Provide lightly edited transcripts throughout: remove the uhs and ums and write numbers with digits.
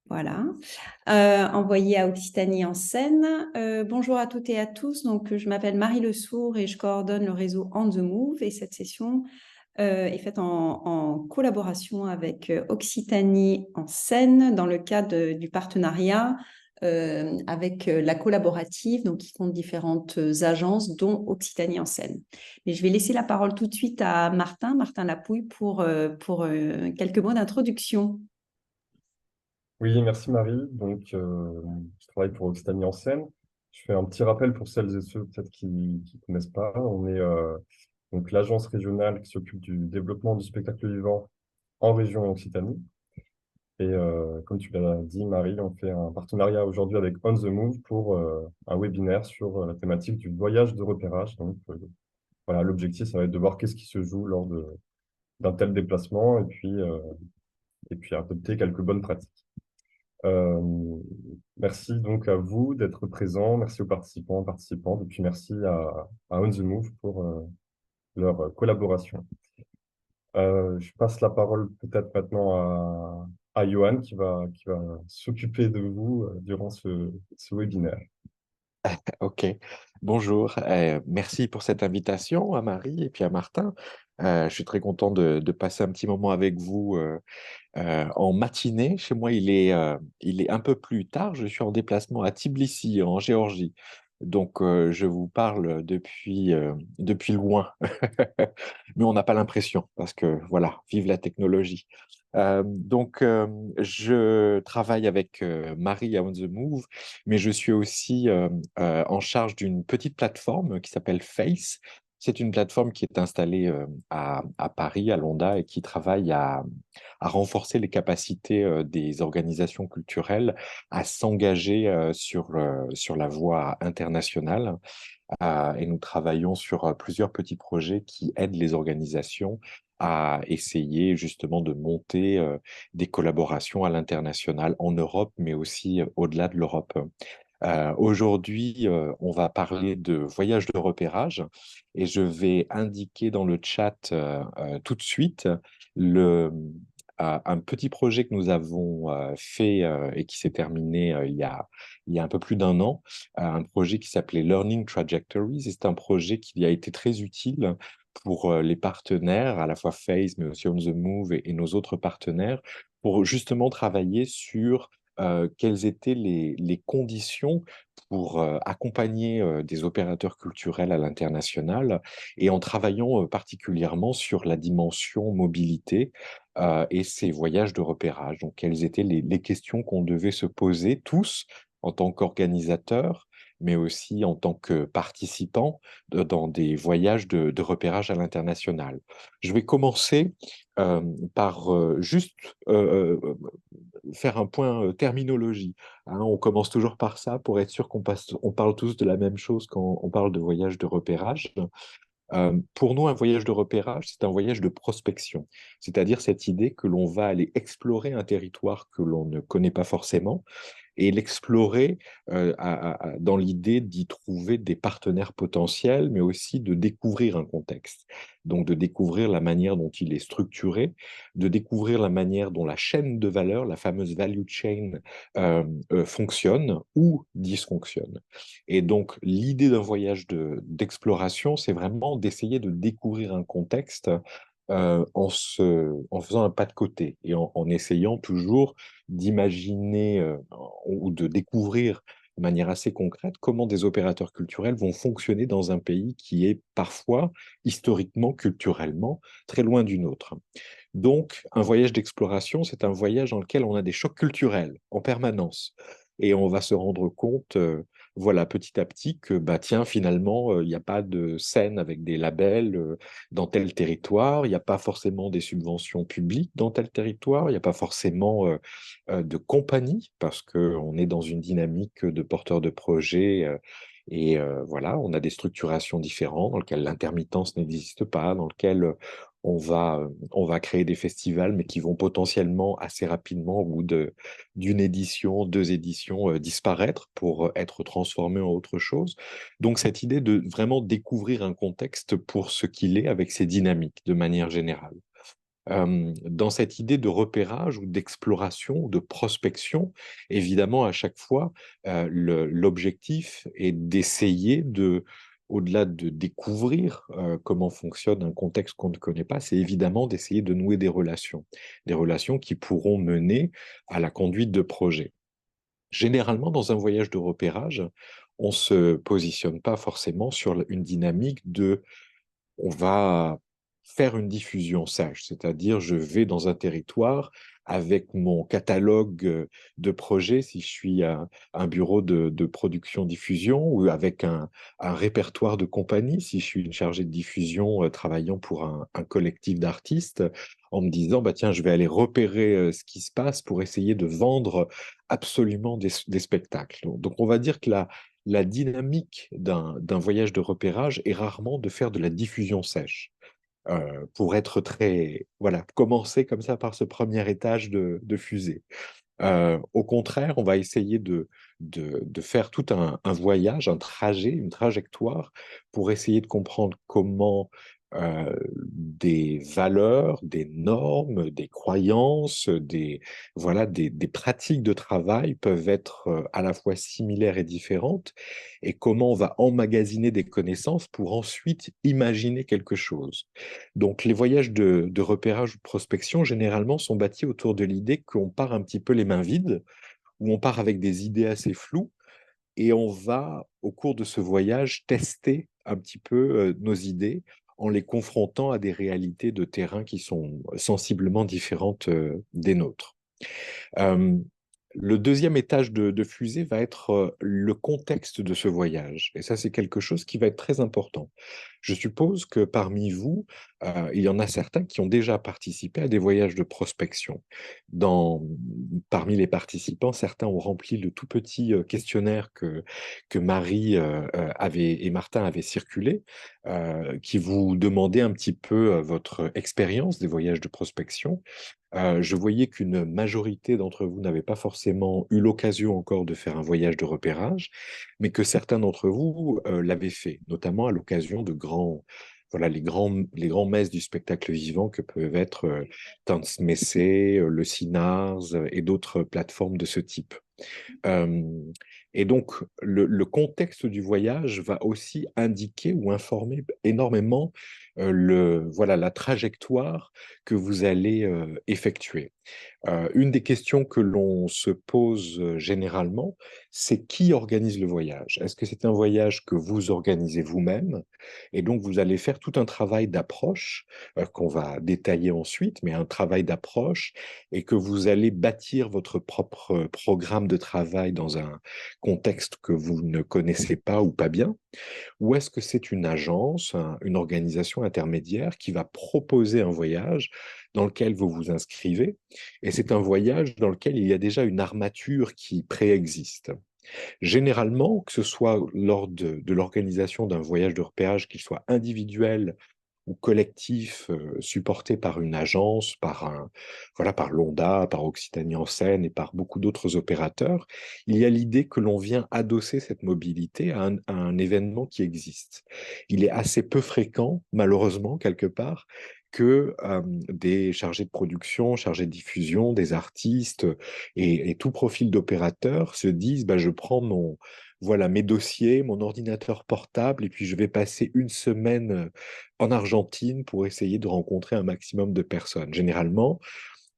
Voilà. Envoyé à Occitanie en Seine. Bonjour à toutes et à tous. Donc, je m'appelle Marie Le Sourd et je coordonne le réseau On the Move. Et cette session est faite en collaboration avec Occitanie en Seine dans le cadre du partenariat avec la collaborative, donc qui compte différentes agences, dont Occitanie en Seine. Mais je vais laisser la parole tout de suite à Martin Lapouille pour quelques mots d'introduction. Oui, merci Marie. Donc, je travaille pour Occitanie en Seine. Je fais un petit rappel pour celles et ceux peut-être qui ne connaissent pas. On est donc l'agence régionale qui s'occupe du développement du spectacle vivant en région Occitanie. Et comme tu l'as dit, Marie, on fait un partenariat aujourd'hui avec On the Move pour un webinaire sur la thématique du voyage de repérage. Donc, voilà, l'objectif, ça va être de voir qu'est-ce qui se joue d'un tel déplacement et puis adopter quelques bonnes pratiques. Euh, Merci donc à vous d'être présents. Merci aux participants, participantes. Et puis merci à On the Move pour leur collaboration. Je passe la parole peut-être maintenant à Johan qui va s'occuper de vous durant ce webinaire. Ok, bonjour. Merci pour cette invitation à Marie et puis à Martin. Je suis très content de passer un petit moment avec vous en matinée. Chez moi, il est un peu plus tard. Je suis en déplacement à Tbilissi, en Géorgie. Donc, je vous parle depuis loin. Mais on n'a pas l'impression parce que, voilà, vive la technologie. Je travaille avec Marie à On the Move, mais je suis aussi en charge d'une petite plateforme qui s'appelle Face. C'est une plateforme qui est installée à Paris, à Londa, et qui travaille à renforcer les capacités des organisations culturelles à s'engager sur la voie internationale. Et nous travaillons sur plusieurs petits projets qui aident les organisations à essayer justement de monter des collaborations à l'international en Europe, mais aussi au-delà de l'Europe. Aujourd'hui, on va parler de voyage de repérage et je vais indiquer dans le chat tout de suite un petit projet que nous avons fait et qui s'est terminé il y a un peu plus d'un an, un projet qui s'appelait Learning Trajectories. Et c'est un projet qui a été très utile pour les partenaires, à la fois Phase, mais aussi On the Move et nos autres partenaires, pour justement travailler sur quelles étaient les conditions pour accompagner des opérateurs culturels à l'international et en travaillant particulièrement sur la dimension mobilité et ces voyages de repérage. Donc, quelles étaient les questions qu'on devait se poser tous en tant qu'organisateurs, mais aussi en tant que participants dans des voyages de repérage à l'international. Je vais commencer euh, par juste faire un point terminologie. Hein. On commence toujours par ça pour être sûr on parle tous de la même chose quand on parle de voyage de repérage. Pour nous, un voyage de repérage, c'est un voyage de prospection, c'est-à-dire cette idée que l'on va aller explorer un territoire que l'on ne connaît pas forcément et l'explorer dans l'idée d'y trouver des partenaires potentiels, mais aussi de découvrir un contexte. Donc de découvrir la manière dont il est structuré, de découvrir la manière dont la chaîne de valeur, la fameuse value chain, fonctionne ou dysfonctionne. Et donc l'idée d'un voyage d'exploration, c'est vraiment d'essayer de découvrir un contexte en faisant un pas de côté et en essayant toujours d'imaginer ou de découvrir de manière assez concrète comment des opérateurs culturels vont fonctionner dans un pays qui est parfois, historiquement, culturellement, très loin du nôtre. Donc, un voyage d'exploration, c'est un voyage dans lequel on a des chocs culturels en permanence. Et on va se rendre compte, voilà, petit à petit, que, bah, tiens, finalement, il n'y a pas de scène avec des labels dans tel territoire, il n'y a pas forcément des subventions publiques dans tel territoire, il n'y a pas forcément de compagnie, parce qu'on est dans une dynamique de porteurs de projets. Et voilà, on a des structurations différentes dans lesquelles l'intermittence n'existe pas, dans lesquelles on va créer des festivals, mais qui vont potentiellement assez rapidement, au bout d'une édition, deux éditions, disparaître pour être transformés en autre chose. Donc cette idée de vraiment découvrir un contexte pour ce qu'il est avec ses dynamiques de manière générale. dans cette idée de repérage ou d'exploration, ou de prospection, évidemment, à chaque fois, l'objectif est d'essayer de, au-delà de découvrir comment fonctionne un contexte qu'on ne connaît pas, c'est évidemment d'essayer de nouer des relations qui pourront mener à la conduite de projets. Généralement, dans un voyage de repérage, on ne se positionne pas forcément sur une dynamique de on va faire une diffusion sage, c'est-à-dire je vais dans un territoire avec mon catalogue de projets, si je suis un bureau de production-diffusion, ou avec un répertoire de compagnie, si je suis une chargée de diffusion travaillant pour un collectif d'artistes, en me disant, bah, tiens, je vais aller repérer ce qui se passe pour essayer de vendre absolument des spectacles. Donc, on va dire que la dynamique d'un voyage de repérage est rarement de faire de la diffusion sèche. Pour être très, voilà, commencer comme ça par ce premier étage de fusée. Au contraire, on va essayer de faire tout un voyage, un trajet, une trajectoire pour essayer de comprendre comment des valeurs, des normes, des croyances, voilà, des pratiques de travail peuvent être à la fois similaires et différentes, et comment on va emmagasiner des connaissances pour ensuite imaginer quelque chose. Donc, les voyages de repérage ou de prospection, généralement, sont bâtis autour de l'idée qu'on part un petit peu les mains vides, ou on part avec des idées assez floues, et on va, au cours de ce voyage, tester un petit peu nos idées en les confrontant à des réalités de terrain qui sont sensiblement différentes des nôtres. Euh, le deuxième étage de fusée va être le contexte de ce voyage. Et ça, c'est quelque chose qui va être très important. Je suppose que parmi vous, il y en a certains qui ont déjà participé à des voyages de prospection. Parmi les participants, certains ont rempli le tout petit questionnaire que Marie et Martin avaient circulé, qui vous demandait un petit peu votre expérience des voyages de prospection. Je voyais qu'une majorité d'entre vous n'avaient pas forcément eu l'occasion encore de faire un voyage de repérage, mais que certains d'entre vous l'avaient fait, notamment à l'occasion de voilà, les grands messes du spectacle vivant que peuvent être Tanzmesse, le Sinars et d'autres plateformes de ce type. Euh, et donc, le contexte du voyage va aussi indiquer ou informer énormément voilà, la trajectoire que vous allez effectuer. Une des questions que l'on se pose généralement, c'est qui organise le voyage? Est-ce que c'est un voyage que vous organisez vous-même? Et donc, vous allez faire tout un travail d'approche qu'on va détailler ensuite, mais un travail d'approche, et que vous allez bâtir votre propre programme de travail dans un contexte que vous ne connaissez pas ou pas bien? Ou est-ce que c'est une agence, une organisation intermédiaire qui va proposer un voyage dans lequel vous vous inscrivez, et c'est un voyage dans lequel il y a déjà une armature qui préexiste? Généralement, que ce soit lors de l'organisation d'un voyage de repérage, qu'il soit individuel ou collectif, supporté par une agence, voilà, par Londa, par Occitanie en Seine et par beaucoup d'autres opérateurs, il y a l'idée que l'on vient adosser cette mobilité à un événement qui existe. Il est assez peu fréquent, malheureusement, quelque part, que des chargés de production, chargés de diffusion, des artistes et tout profil d'opérateur se disent, bah, je prends voilà, mes dossiers, mon ordinateur portable, et puis je vais passer une semaine en Argentine pour essayer de rencontrer un maximum de personnes. Généralement,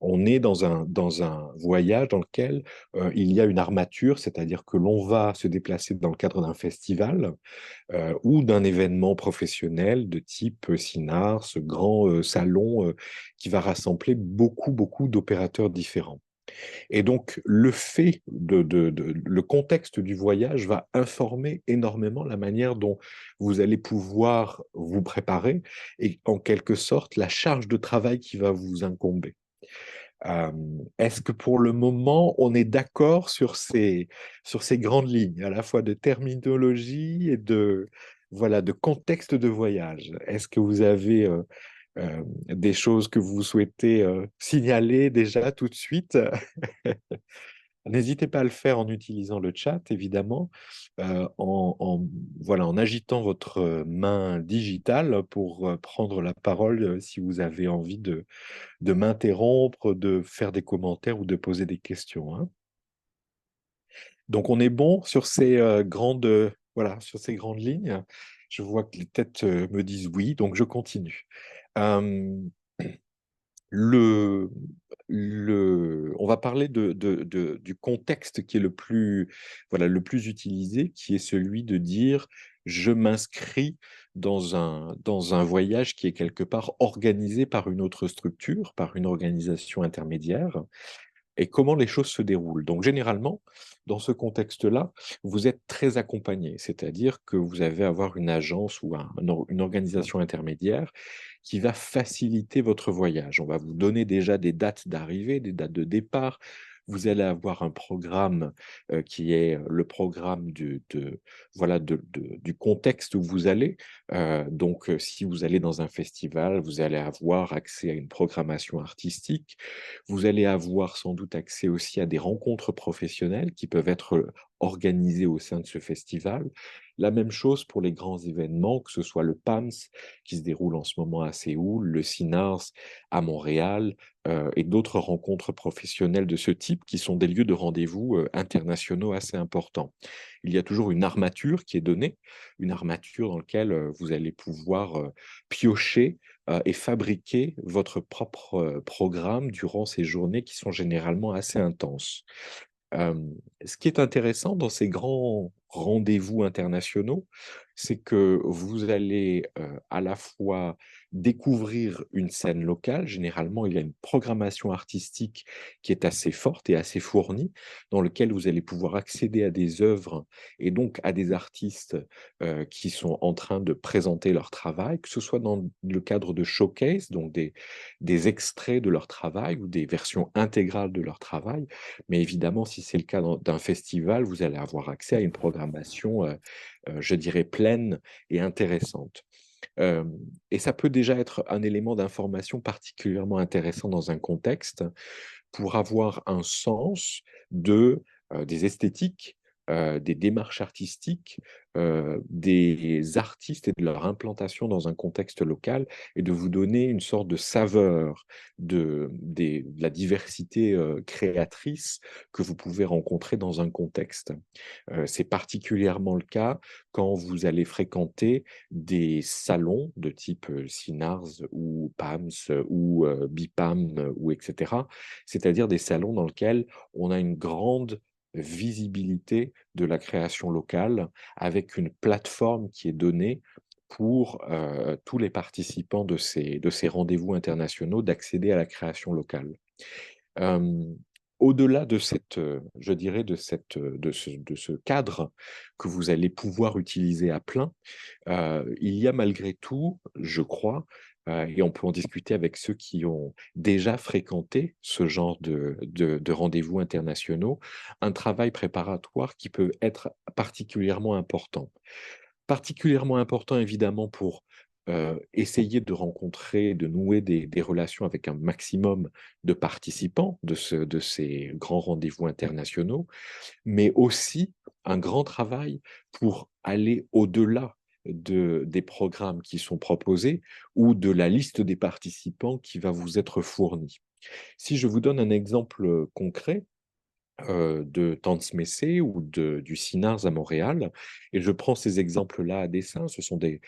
on est dans un voyage dans lequel il y a une armature, c'est-à-dire que l'on va se déplacer dans le cadre d'un festival ou d'un événement professionnel de type Sinar, ce grand salon qui va rassembler beaucoup d'opérateurs différents. Et donc, le contexte du voyage va informer énormément la manière dont vous allez pouvoir vous préparer, et en quelque sorte la charge de travail qui va vous incomber. Euh, Est-ce que pour le moment, on est d'accord sur ces grandes lignes, à la fois de terminologie et voilà, de contexte de voyage? Est-ce que vous avez des choses que vous souhaitez signaler déjà tout de suite? N'hésitez pas à le faire en utilisant le chat, évidemment, voilà, en agitant votre main digitale pour prendre la parole si vous avez envie de m'interrompre, de faire des commentaires ou de poser des questions, hein. Donc, on est bon sur ces voilà, sur ces grandes lignes. Je vois que les têtes me disent oui, donc je continue. Euh, le, on va parler du contexte qui est voilà, le plus utilisé, qui est celui de dire je m'inscris dans un voyage qui est quelque part organisé par une autre structure, par une organisation intermédiaire et comment les choses se déroulent. Donc généralement, dans ce contexte-là, vous êtes très accompagné, c'est-à-dire que vous allez avoir une agence ou une organisation intermédiaire qui va faciliter votre voyage. On va vous donner déjà des dates d'arrivée, des dates de départ. Vous allez avoir un programme qui est le programme voilà, du contexte où vous allez. Donc, si vous allez dans un festival, vous allez avoir accès à une programmation artistique. Vous allez avoir sans doute accès aussi à des rencontres professionnelles qui peuvent être organisées au sein de ce festival. La même chose pour les grands événements, que ce soit le PAMS qui se déroule en ce moment à Séoul, le CINARS à Montréal et d'autres rencontres professionnelles de ce type qui sont des lieux de rendez-vous internationaux assez importants. Il y a toujours une armature qui est donnée, une armature dans laquelle vous allez pouvoir piocher et fabriquer votre propre programme durant ces journées qui sont généralement assez intenses. Ce qui est intéressant dans ces grands rendez-vous internationaux, c'est que vous allez à la fois découvrir une scène locale. Généralement, il y a une programmation artistique qui est assez forte et assez fournie, dans lequel vous allez pouvoir accéder à des œuvres et donc à des artistes qui sont en train de présenter leur travail, que ce soit dans le cadre de showcase, donc des extraits de leur travail ou des versions intégrales de leur travail. Mais évidemment, si c'est le cas d'un festival, vous allez avoir accès à une programmation, je dirais, pleine et intéressante. Et ça peut déjà être un élément d'information particulièrement intéressant dans un contexte pour avoir un sens des esthétiques, des démarches artistiques, des artistes et de leur implantation dans un contexte local et de vous donner une sorte de saveur de la diversité créatrice que vous pouvez rencontrer dans un contexte. C'est particulièrement le cas quand vous allez fréquenter des salons de type CINARS ou PAMS ou BIPAM ou etc. C'est-à-dire des salons dans lesquels on a une grande visibilité de la création locale avec une plateforme qui est donnée pour tous les participants de ces rendez-vous internationaux d'accéder à la création locale. Hem, Au-delà de je dirais de ce cadre que vous allez pouvoir utiliser à plein, il y a malgré tout, je crois, et on peut en discuter avec ceux qui ont déjà fréquenté ce genre de rendez-vous internationaux, un travail préparatoire qui peut être particulièrement important. Particulièrement important évidemment pour, essayer de rencontrer, de nouer des relations avec un maximum de participants de ces grands rendez-vous internationaux, mais aussi un grand travail pour aller au-delà des programmes qui sont proposés ou de la liste des participants qui va vous être fournie. Si je vous donne un exemple concret, de Tanzmessé ou du CINARS à Montréal. Et je prends ces exemples-là à dessein. Ce sont des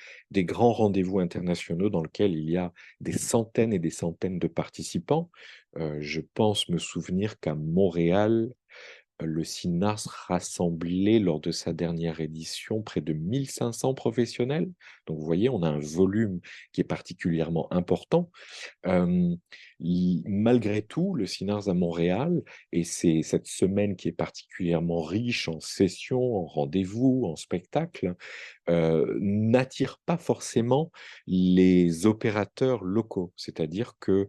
grands rendez-vous internationaux dans lesquels il y a des centaines et des centaines de participants. Je pense me souvenir qu'à Montréal, le CINARS rassemblait lors de sa dernière édition près de 1500 professionnels. Donc vous voyez, on a un volume qui est particulièrement important. Hem, Malgré tout, le CINARS à Montréal et c'est cette semaine qui est particulièrement riche en sessions, en rendez-vous, en spectacles, n'attire pas forcément les opérateurs locaux. C'est-à-dire que,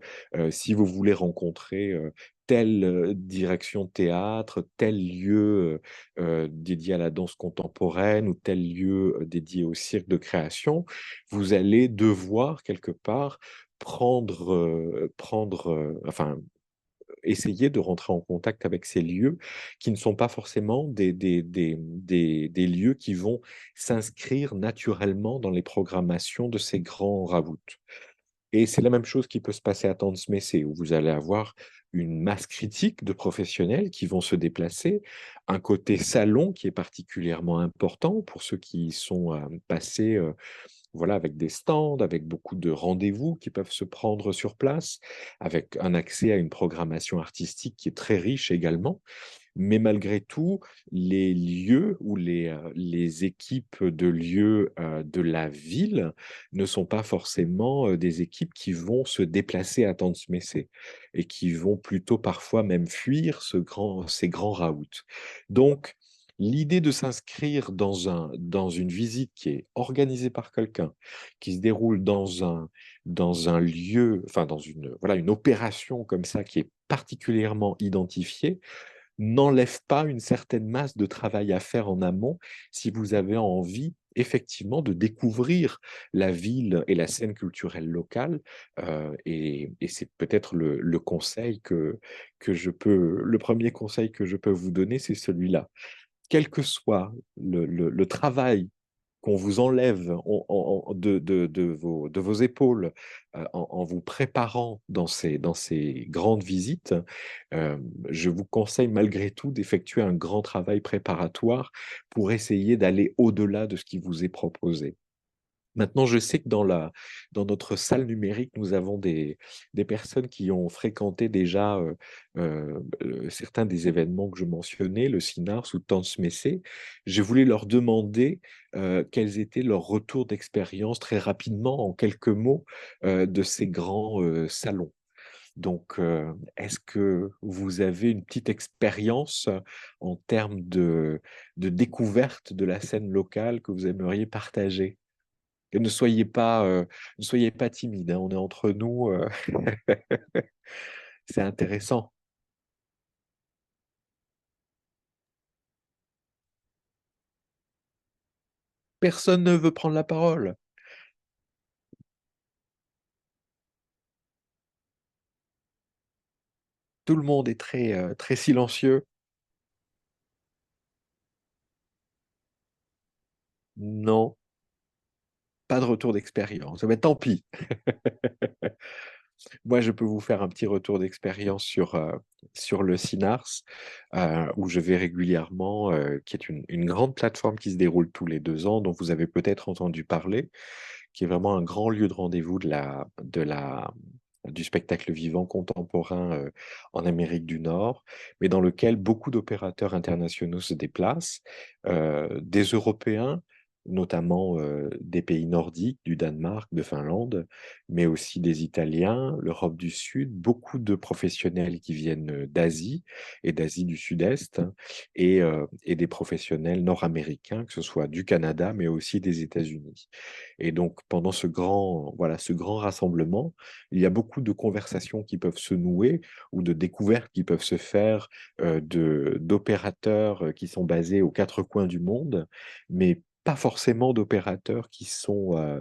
si vous voulez rencontrer, telle, direction de théâtre, tel lieu, dédié à la danse contemporaine ou tel lieu, dédié au cirque de création, vous allez devoir quelque part prendre, enfin, essayer de rentrer en contact avec ces lieux qui ne sont pas forcément des lieux qui vont s'inscrire naturellement dans les programmations de ces grands ravoots. Et c'est la même chose qui peut se passer à Tanz Messé, où vous allez avoir une masse critique de professionnels qui vont se déplacer, un côté salon qui est particulièrement important pour ceux qui y sont passés voilà, avec des stands, avec beaucoup de rendez-vous qui peuvent se prendre sur place, avec un accès à une programmation artistique qui est très riche également. Mais malgré tout, les lieux ou les équipes de lieux, de la ville ne sont pas forcément, des équipes qui vont se déplacer à Tanzmese et qui vont plutôt parfois même fuir ces grands raouts. Donc l'idée de s'inscrire dans une visite qui est organisée par quelqu'un, qui se déroule dans un lieu, enfin dans une voilà, une opération comme ça qui est particulièrement identifiée, n'enlève pas une certaine masse de travail à faire en amont si vous avez envie effectivement de découvrir la ville et la scène culturelle locale. Et c'est peut-être le conseil que je peux, le premier conseil que je peux vous donner, c'est celui-là. Quel que soit le travail qu'on vous enlève de vos épaules en vous préparant dans ces grandes visites, euh, je vous conseille malgré tout d'effectuer un grand travail préparatoire pour essayer d'aller au-delà de ce qui vous est proposé. Maintenant, je sais que dans notre salle numérique, nous avons des personnes qui ont fréquenté déjà certains des événements que je mentionnais, le CINARS ou Tanzmese. Je voulais leur demander quels étaient leurs retours d'expérience très rapidement, en quelques mots, de ces grands salons. Donc, est-ce que vous avez une petite expérience en termes de découverte de la scène locale que vous aimeriez partager? Et ne soyez pas timide, hein, on est entre nous, c'est intéressant. Personne ne veut prendre la parole. Tout le monde est très, très silencieux. Non, pas de retour d'expérience. Mais tant pis. Moi, je peux vous faire un petit retour d'expérience sur le CINARS, où je vais régulièrement, qui est une grande plateforme qui se déroule tous les 2 ans, dont vous avez peut-être entendu parler, qui est vraiment un grand lieu de rendez-vous du spectacle vivant contemporain en Amérique du Nord, mais dans lequel beaucoup d'opérateurs internationaux se déplacent, des Européens, notamment des pays nordiques, du Danemark, de Finlande, mais aussi des Italiens, l'Europe du Sud, beaucoup de professionnels qui viennent d'Asie et d'Asie du Sud-Est, hein, et des professionnels nord-américains, que ce soit du Canada, mais aussi des États-Unis. Et donc, pendant voilà, ce grand rassemblement, il y a beaucoup de conversations qui peuvent se nouer ou de découvertes qui peuvent se faire d'opérateurs qui sont basés aux 4 coins du monde, mais pas forcément d'opérateurs qui sont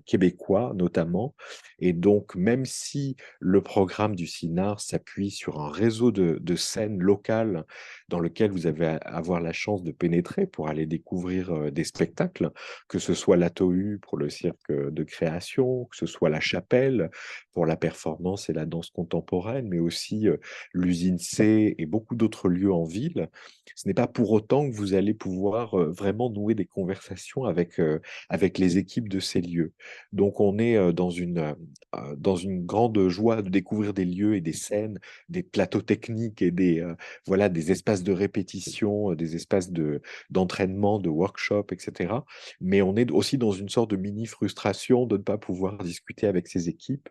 québécois notamment. Et donc, même si le programme du CINAR s'appuie sur un réseau de scènes locales dans lequel vous avez à avoir la chance de pénétrer pour aller découvrir des spectacles, que ce soit l'Atohu pour le cirque de création, que ce soit la Chapelle pour la performance et la danse contemporaine, mais aussi l'usine C et beaucoup d'autres lieux en ville. Ce n'est pas pour autant que vous allez pouvoir vraiment nouer des conversations avec les équipes de ces lieux. Donc on est dans une grande joie de découvrir des lieux et des scènes, des plateaux techniques et voilà, des espaces de répétition, des espaces d'entraînement, de workshop, etc. Mais on est aussi dans une sorte de mini frustration de ne pas pouvoir discuter avec ces équipes.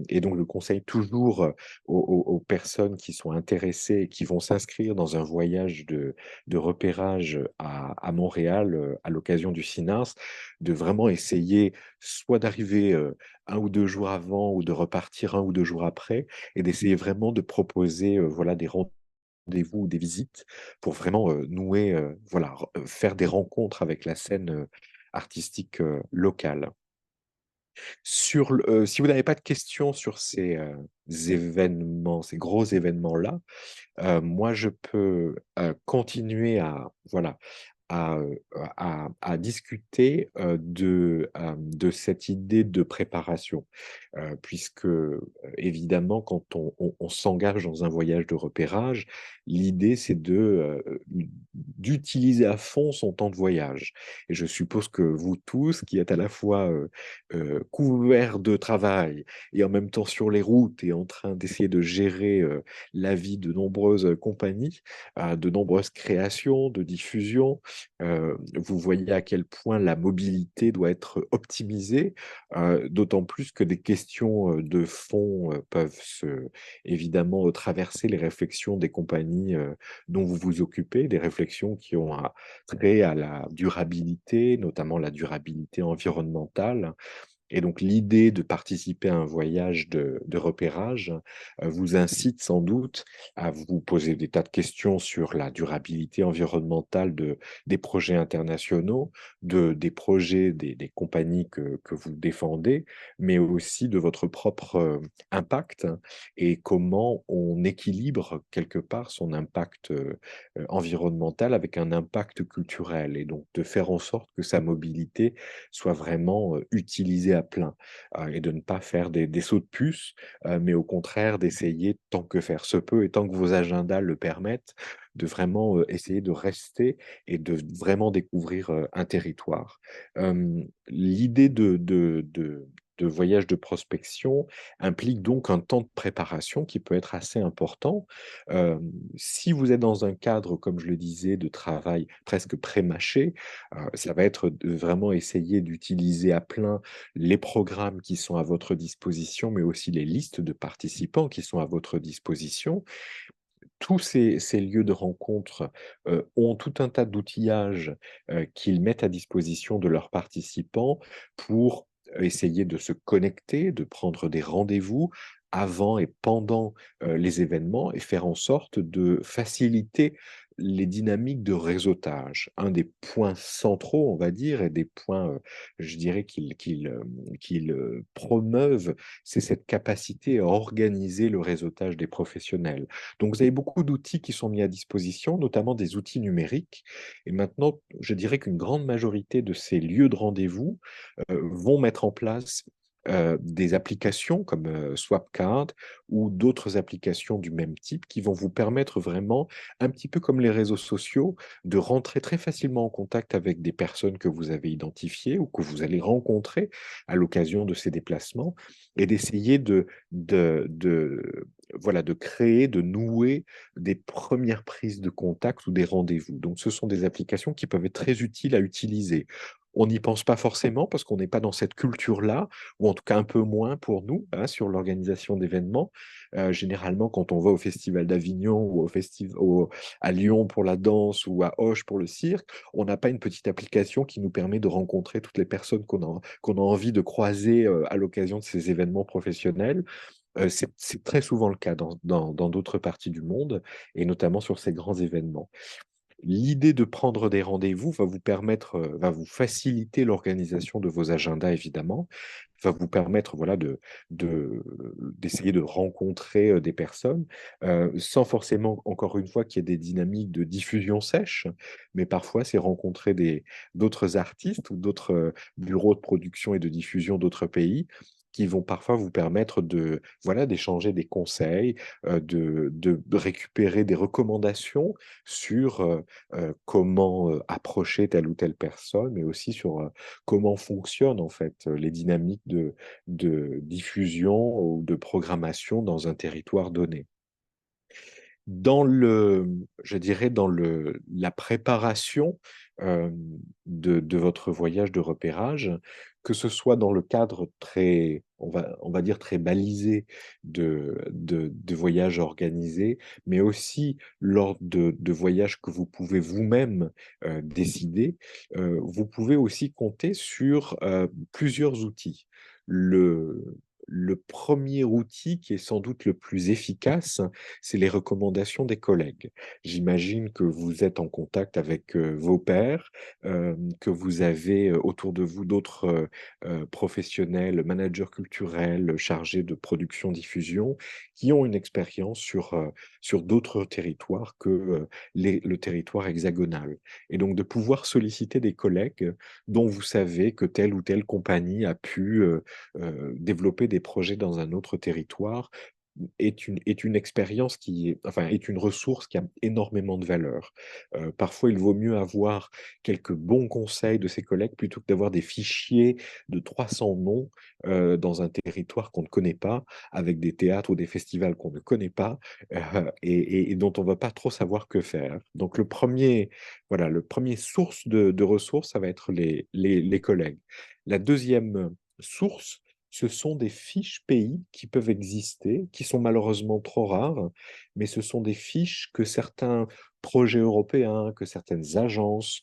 Et donc, je conseille toujours aux personnes qui sont intéressées et qui vont s'inscrire dans un voyage de repérage à Montréal à l'occasion du CINAS, de vraiment essayer soit d'arriver 1 ou 2 jours avant ou de repartir 1 ou 2 jours après et d'essayer vraiment de proposer voilà, des rendez-vous ou des visites pour vraiment nouer, voilà, faire des rencontres avec la scène artistique locale. Si vous n'avez pas de questions sur ces événements, ces gros événements-là, moi, je peux continuer à, voilà, à discuter de cette idée de préparation. Puisque, évidemment, quand on s'engage dans un voyage de repérage, l'idée, c'est d'utiliser à fond son temps de voyage. Et je suppose que vous tous, qui êtes à la fois couverts de travail et en même temps sur les routes et en train d'essayer de gérer la vie de nombreuses compagnies, de nombreuses créations, de diffusion, vous voyez à quel point la mobilité doit être optimisée, d'autant plus que des questions de fond peuvent évidemment traverser les réflexions des compagnies dont vous vous occupez, des réflexions qui ont trait à la durabilité, notamment la durabilité environnementale. Et donc l'idée de participer à un voyage de repérage vous incite sans doute à vous poser des tas de questions sur la durabilité environnementale des projets internationaux, des projets des compagnies que vous défendez, mais aussi de votre propre impact, et comment on équilibre quelque part son impact environnemental avec un impact culturel, et donc de faire en sorte que sa mobilité soit vraiment utilisée à plein, et de ne pas faire des sauts de puce, mais au contraire d'essayer, tant que faire se peut et tant que vos agendas le permettent, de vraiment essayer de rester et de vraiment découvrir un territoire. L'idée de voyage de prospection implique donc un temps de préparation qui peut être assez important. Si vous êtes dans un cadre, comme je le disais, de travail presque pré-mâché, ça va être de vraiment essayer d'utiliser à plein les programmes qui sont à votre disposition, mais aussi les listes de participants qui sont à votre disposition. Tous ces lieux de rencontre ont tout un tas d'outillages qu'ils mettent à disposition de leurs participants pour essayer de se connecter, de prendre des rendez-vous avant et pendant les événements, et faire en sorte de faciliter les dynamiques de réseautage. Un des points centraux, on va dire, et des points, je dirais, qu'ils promeuvent, c'est cette capacité à organiser le réseautage des professionnels. Donc, vous avez beaucoup d'outils qui sont mis à disposition, notamment des outils numériques. Et maintenant, je dirais qu'une grande majorité de ces lieux de rendez-vous vont mettre en place des applications comme Swapcard ou d'autres applications du même type qui vont vous permettre vraiment, un petit peu comme les réseaux sociaux, de rentrer très facilement en contact avec des personnes que vous avez identifiées ou que vous allez rencontrer à l'occasion de ces déplacements, et d'essayer voilà, de créer, de nouer des premières prises de contact ou des rendez-vous. Donc, ce sont des applications qui peuvent être très utiles à utiliser. On n'y pense pas forcément parce qu'on n'est pas dans cette culture-là, ou en tout cas un peu moins pour nous, hein, sur l'organisation d'événements. Généralement, quand on va au Festival d'Avignon ou à Lyon pour la danse ou à Auch pour le cirque, on n'a pas une petite application qui nous permet de rencontrer toutes les personnes qu'on a envie de croiser à l'occasion de ces événements professionnels. C'est très souvent le cas dans d'autres parties du monde, et notamment sur ces grands événements. L'idée de prendre des rendez-vous va vous permettre, va vous faciliter l'organisation de vos agendas évidemment, va vous permettre, voilà, d'essayer de rencontrer, des personnes, sans forcément, encore une fois, qu'il y ait des dynamiques de diffusion sèche, mais parfois c'est rencontrer d'autres artistes ou d'autres, bureaux de production et de diffusion d'autres pays, qui vont parfois vous permettre voilà, d'échanger des conseils, de récupérer des recommandations sur, comment approcher telle ou telle personne, mais aussi sur comment fonctionnent en fait les dynamiques de diffusion ou de programmation dans un territoire donné. Je dirais, la préparation de votre voyage de repérage, que ce soit dans le cadre très, on va dire très balisé de voyages organisés, mais aussi lors de voyages que vous pouvez vous-même décider, vous pouvez aussi compter sur plusieurs outils. Le, le premier outil qui est sans doute le plus efficace, c'est les recommandations des collègues. J'imagine que vous êtes en contact avec vos pairs, que vous avez autour de vous d'autres professionnels, managers culturels chargés de production-diffusion, qui ont une expérience sur d'autres territoires que le territoire hexagonal. Et donc de pouvoir solliciter des collègues dont vous savez que telle ou telle compagnie a pu développer des projets dans un autre territoire est une expérience enfin, est une ressource qui a énormément de valeur. Parfois, il vaut mieux avoir quelques bons conseils de ses collègues plutôt que d'avoir des fichiers de 300 noms dans un territoire qu'on ne connaît pas, avec des théâtres ou des festivals qu'on ne connaît pas et dont on ne va pas trop savoir que faire. Donc, voilà, le premier source de ressources, ça va être les collègues. La deuxième source, ce sont des fiches pays qui peuvent exister, qui sont malheureusement trop rares, mais ce sont des fiches que certains projets européens, que certaines agences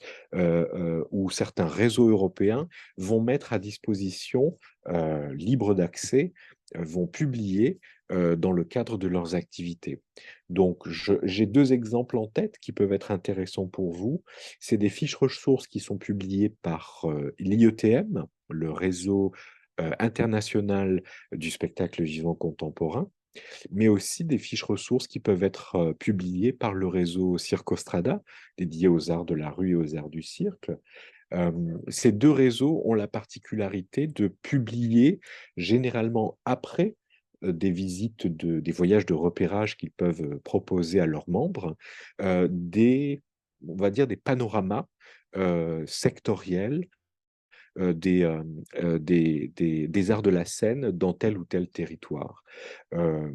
ou certains réseaux européens vont mettre à disposition, libre d'accès, vont publier dans le cadre de leurs activités. Donc, j'ai deux exemples en tête qui peuvent être intéressants pour vous. C'est des fiches ressources qui sont publiées par l'IETM, le réseau international du spectacle vivant contemporain, mais aussi des fiches ressources qui peuvent être publiées par le réseau Circostrada, dédié aux arts de la rue et aux arts du cirque. Ces deux réseaux ont la particularité de publier généralement après des visites, des voyages de repérage qu'ils peuvent proposer à leurs membres, on va dire des panoramas sectoriels des arts de la scène dans tel ou tel territoire. Euh,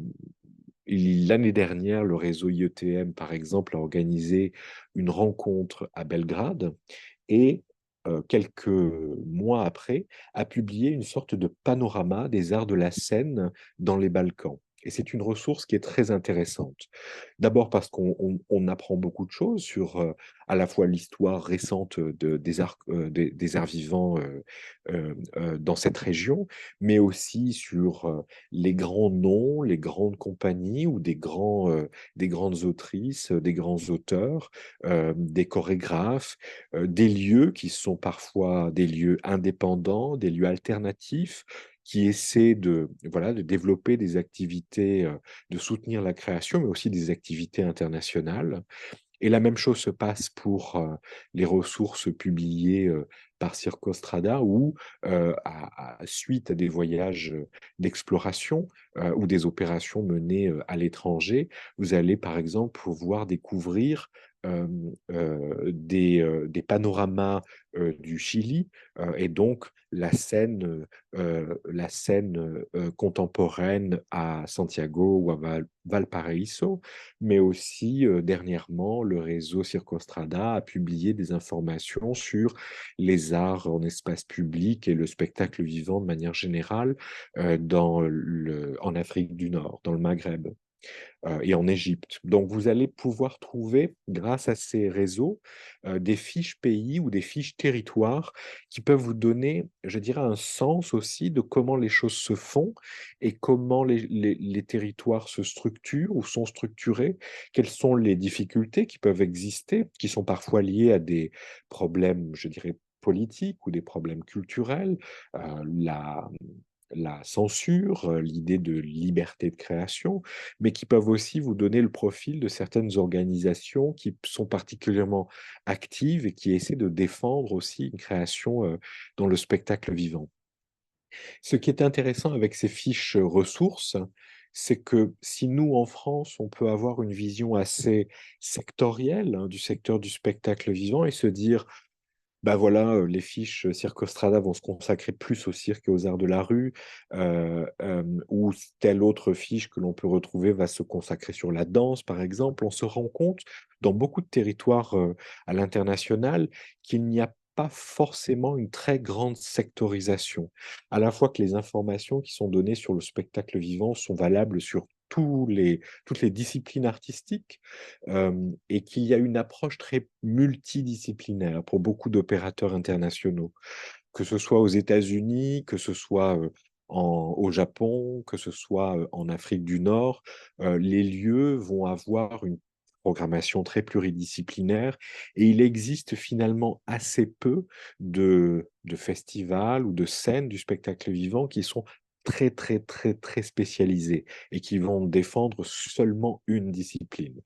L'année dernière, le réseau IETM, par exemple, a organisé une rencontre à Belgrade et quelques mois après, a publié une sorte de panorama des arts de la scène dans les Balkans. Et c'est une ressource qui est très intéressante. D'abord parce qu'on apprend beaucoup de choses sur à la fois l'histoire récente des arts vivants dans cette région, mais aussi sur les grands noms, les grandes compagnies ou des grandes autrices, des grands auteurs, des chorégraphes, des lieux qui sont parfois des lieux indépendants, des lieux alternatifs, qui essaient de développer des activités, de soutenir la création, mais aussi des activités internationales. Et la même chose se passe pour les ressources publiées par Circostrada ou suite à des voyages d'exploration ou des opérations menées à l'étranger, vous allez par exemple pouvoir découvrir des panoramas du Chili et donc la scène contemporaine à Santiago ou à Valparaíso, mais aussi dernièrement, le réseau Circostrada a publié des informations sur les arts en espace public et le spectacle vivant de manière générale en Afrique du Nord, dans le Maghreb et en Égypte. Donc, vous allez pouvoir trouver, grâce à ces réseaux, des fiches pays ou des fiches territoires qui peuvent vous donner, je dirais, un sens aussi de comment les choses se font et comment les territoires se structurent ou sont structurés, quelles sont les difficultés qui peuvent exister, qui sont parfois liées à des problèmes, je dirais, politiques ou des problèmes culturels, la censure, l'idée de liberté de création, mais qui peuvent aussi vous donner le profil de certaines organisations qui sont particulièrement actives et qui essaient de défendre aussi une création dans le spectacle vivant. Ce qui est intéressant avec ces fiches ressources, c'est que si nous, en France, on peut avoir une vision assez sectorielle du secteur du spectacle vivant et se dire bah voilà, les fiches Circostrada vont se consacrer plus au cirque et aux arts de la rue, ou telle autre fiche que l'on peut retrouver va se consacrer sur la danse, par exemple. On se rend compte dans beaucoup de territoires à l'international qu'il n'y a pas forcément une très grande sectorisation. À la fois que les informations qui sont données sur le spectacle vivant sont valables sur toutes les disciplines artistiques, et qu'il y a une approche très multidisciplinaire pour beaucoup d'opérateurs internationaux, que ce soit aux États-Unis, que ce soit au Japon, que ce soit en Afrique du Nord, les lieux vont avoir une programmation très pluridisciplinaire et il existe finalement assez peu de festivals ou de scènes du spectacle vivant qui sont très, très, très, très spécialisés et qui vont défendre seulement une discipline.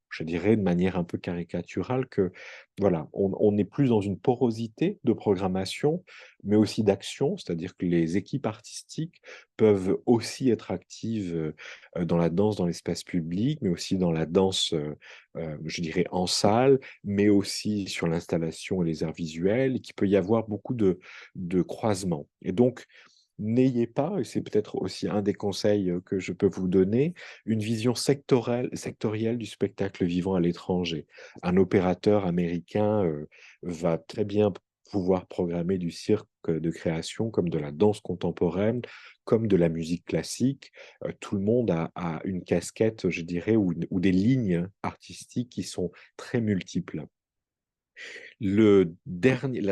Je dirais de manière un peu caricaturale que voilà, on est plus dans une porosité de programmation, mais aussi d'action, c'est-à-dire que les équipes artistiques peuvent aussi être actives dans la danse dans l'espace public, mais aussi dans la danse, je dirais, en salle, mais aussi sur l'installation et les arts visuels, et qu'il peut y avoir beaucoup de croisements. Et donc, n'ayez pas, et c'est peut-être aussi un des conseils que je peux vous donner, une vision sectorielle du spectacle vivant à l'étranger. Un opérateur américain va très bien pouvoir programmer du cirque de création comme de la danse contemporaine, comme de la musique classique. Tout le monde a une casquette, je dirais, ou des lignes artistiques qui sont très multiples. La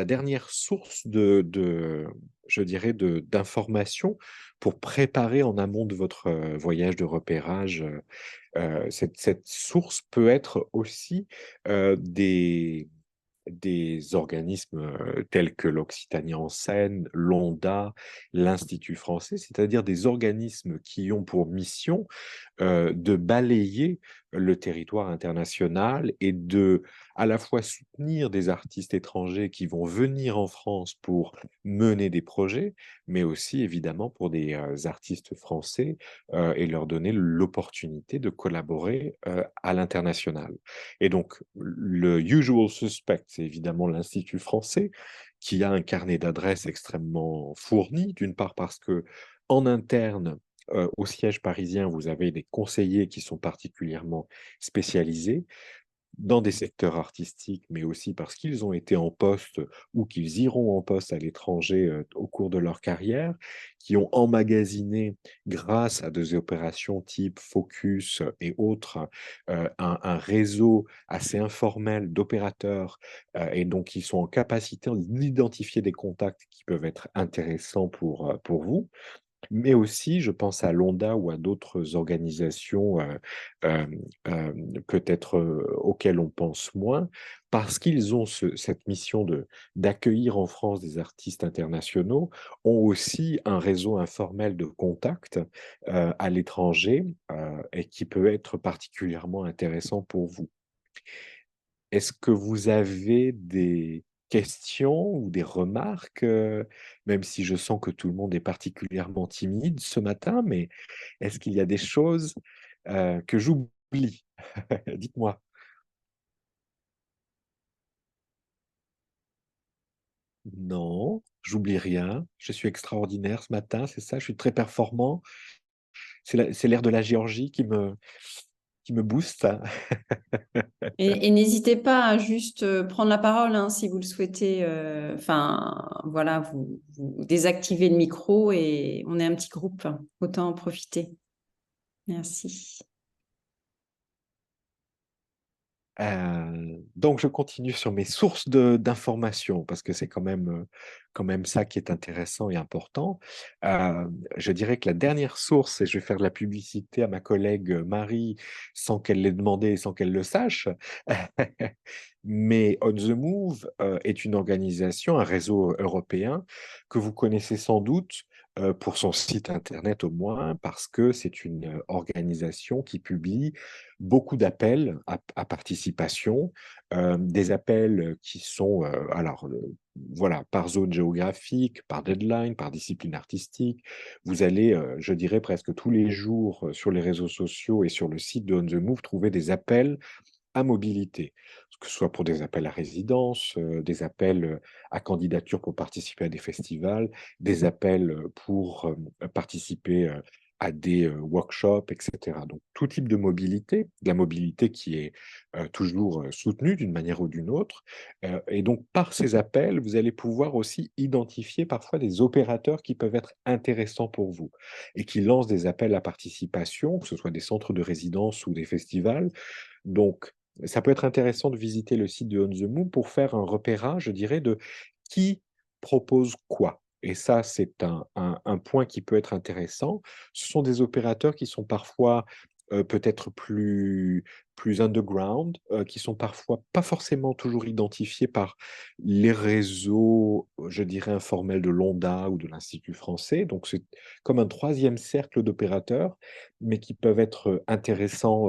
dernière source je dirais, d'informations pour préparer en amont de votre voyage de repérage, cette source peut être aussi des organismes tels que l'Occitanie en scène, l'ONDA, l'Institut français, c'est-à-dire des organismes qui ont pour mission de balayer le territoire international et de à la fois soutenir des artistes étrangers qui vont venir en France pour mener des projets, mais aussi évidemment pour des artistes français et leur donner l'opportunité de collaborer à l'international. Et donc, le usual suspect, c'est évidemment l'Institut français qui a un carnet d'adresses extrêmement fourni, d'une part parce que en interne, au siège parisien, vous avez des conseillers qui sont particulièrement spécialisés dans des secteurs artistiques, mais aussi parce qu'ils ont été en poste ou qu'ils iront en poste à l'étranger au cours de leur carrière, qui ont emmagasiné, grâce à des opérations type Focus et autres, un réseau assez informel d'opérateurs et donc ils sont en capacité d'identifier des contacts qui peuvent être intéressants pour vous. Mais aussi, je pense à l'ONDA ou à d'autres organisations, peut-être, auxquelles on pense moins, parce qu'ils ont cette mission d'accueillir en France des artistes internationaux, ont aussi un réseau informel de contacts, à l'étranger, et qui peut être particulièrement intéressant pour vous. Est-ce que vous avez des questions ou des remarques, même si je sens que tout le monde est particulièrement timide ce matin, mais est-ce qu'il y a des choses, que j'oublie? Dites-moi. Non, j'oublie rien. Je suis extraordinaire ce matin, c'est ça? Je suis très performant. C'est l'air de la Géorgie qui me booste. Et n'hésitez pas à juste prendre la parole hein, si vous le souhaitez. Enfin, voilà, vous désactivez le micro et on est un petit groupe. Autant en profiter. Merci. Donc je continue sur mes sources d'informations parce que c'est quand même ça qui est intéressant et important. Je dirais que la dernière source, et je vais faire de la publicité à ma collègue Marie sans qu'elle l'ait demandé et sans qu'elle le sache, mais On the Move est une organisation, un réseau européen que vous connaissez sans doute pour son site internet au moins, parce que c'est une organisation qui publie beaucoup d'appels à participation, des appels qui sont, voilà, par zone géographique, par deadline, par discipline artistique. Vous allez, je dirais presque tous les jours sur les réseaux sociaux et sur le site de On the Move trouver des appels à mobilité, que ce soit pour des appels à résidence, des appels à candidature pour participer à des festivals, des appels pour participer à des workshops, etc. Donc tout type de la mobilité qui est toujours soutenue d'une manière ou d'une autre. Et donc par ces appels, vous allez pouvoir aussi identifier parfois des opérateurs qui peuvent être intéressants pour vous et qui lancent des appels à participation, que ce soit des centres de résidence ou des festivals. Donc, ça peut être intéressant de visiter le site de On the Move pour faire un repérage, je dirais, de qui propose quoi. et ça c'est un point qui peut être intéressant, ce sont des opérateurs qui sont parfois peut-être plus underground, qui sont parfois pas forcément toujours identifiés par les réseaux, je dirais, informels de l'ONDA ou de l'Institut français. Donc, c'est comme un troisième cercle d'opérateurs, mais qui peuvent être intéressants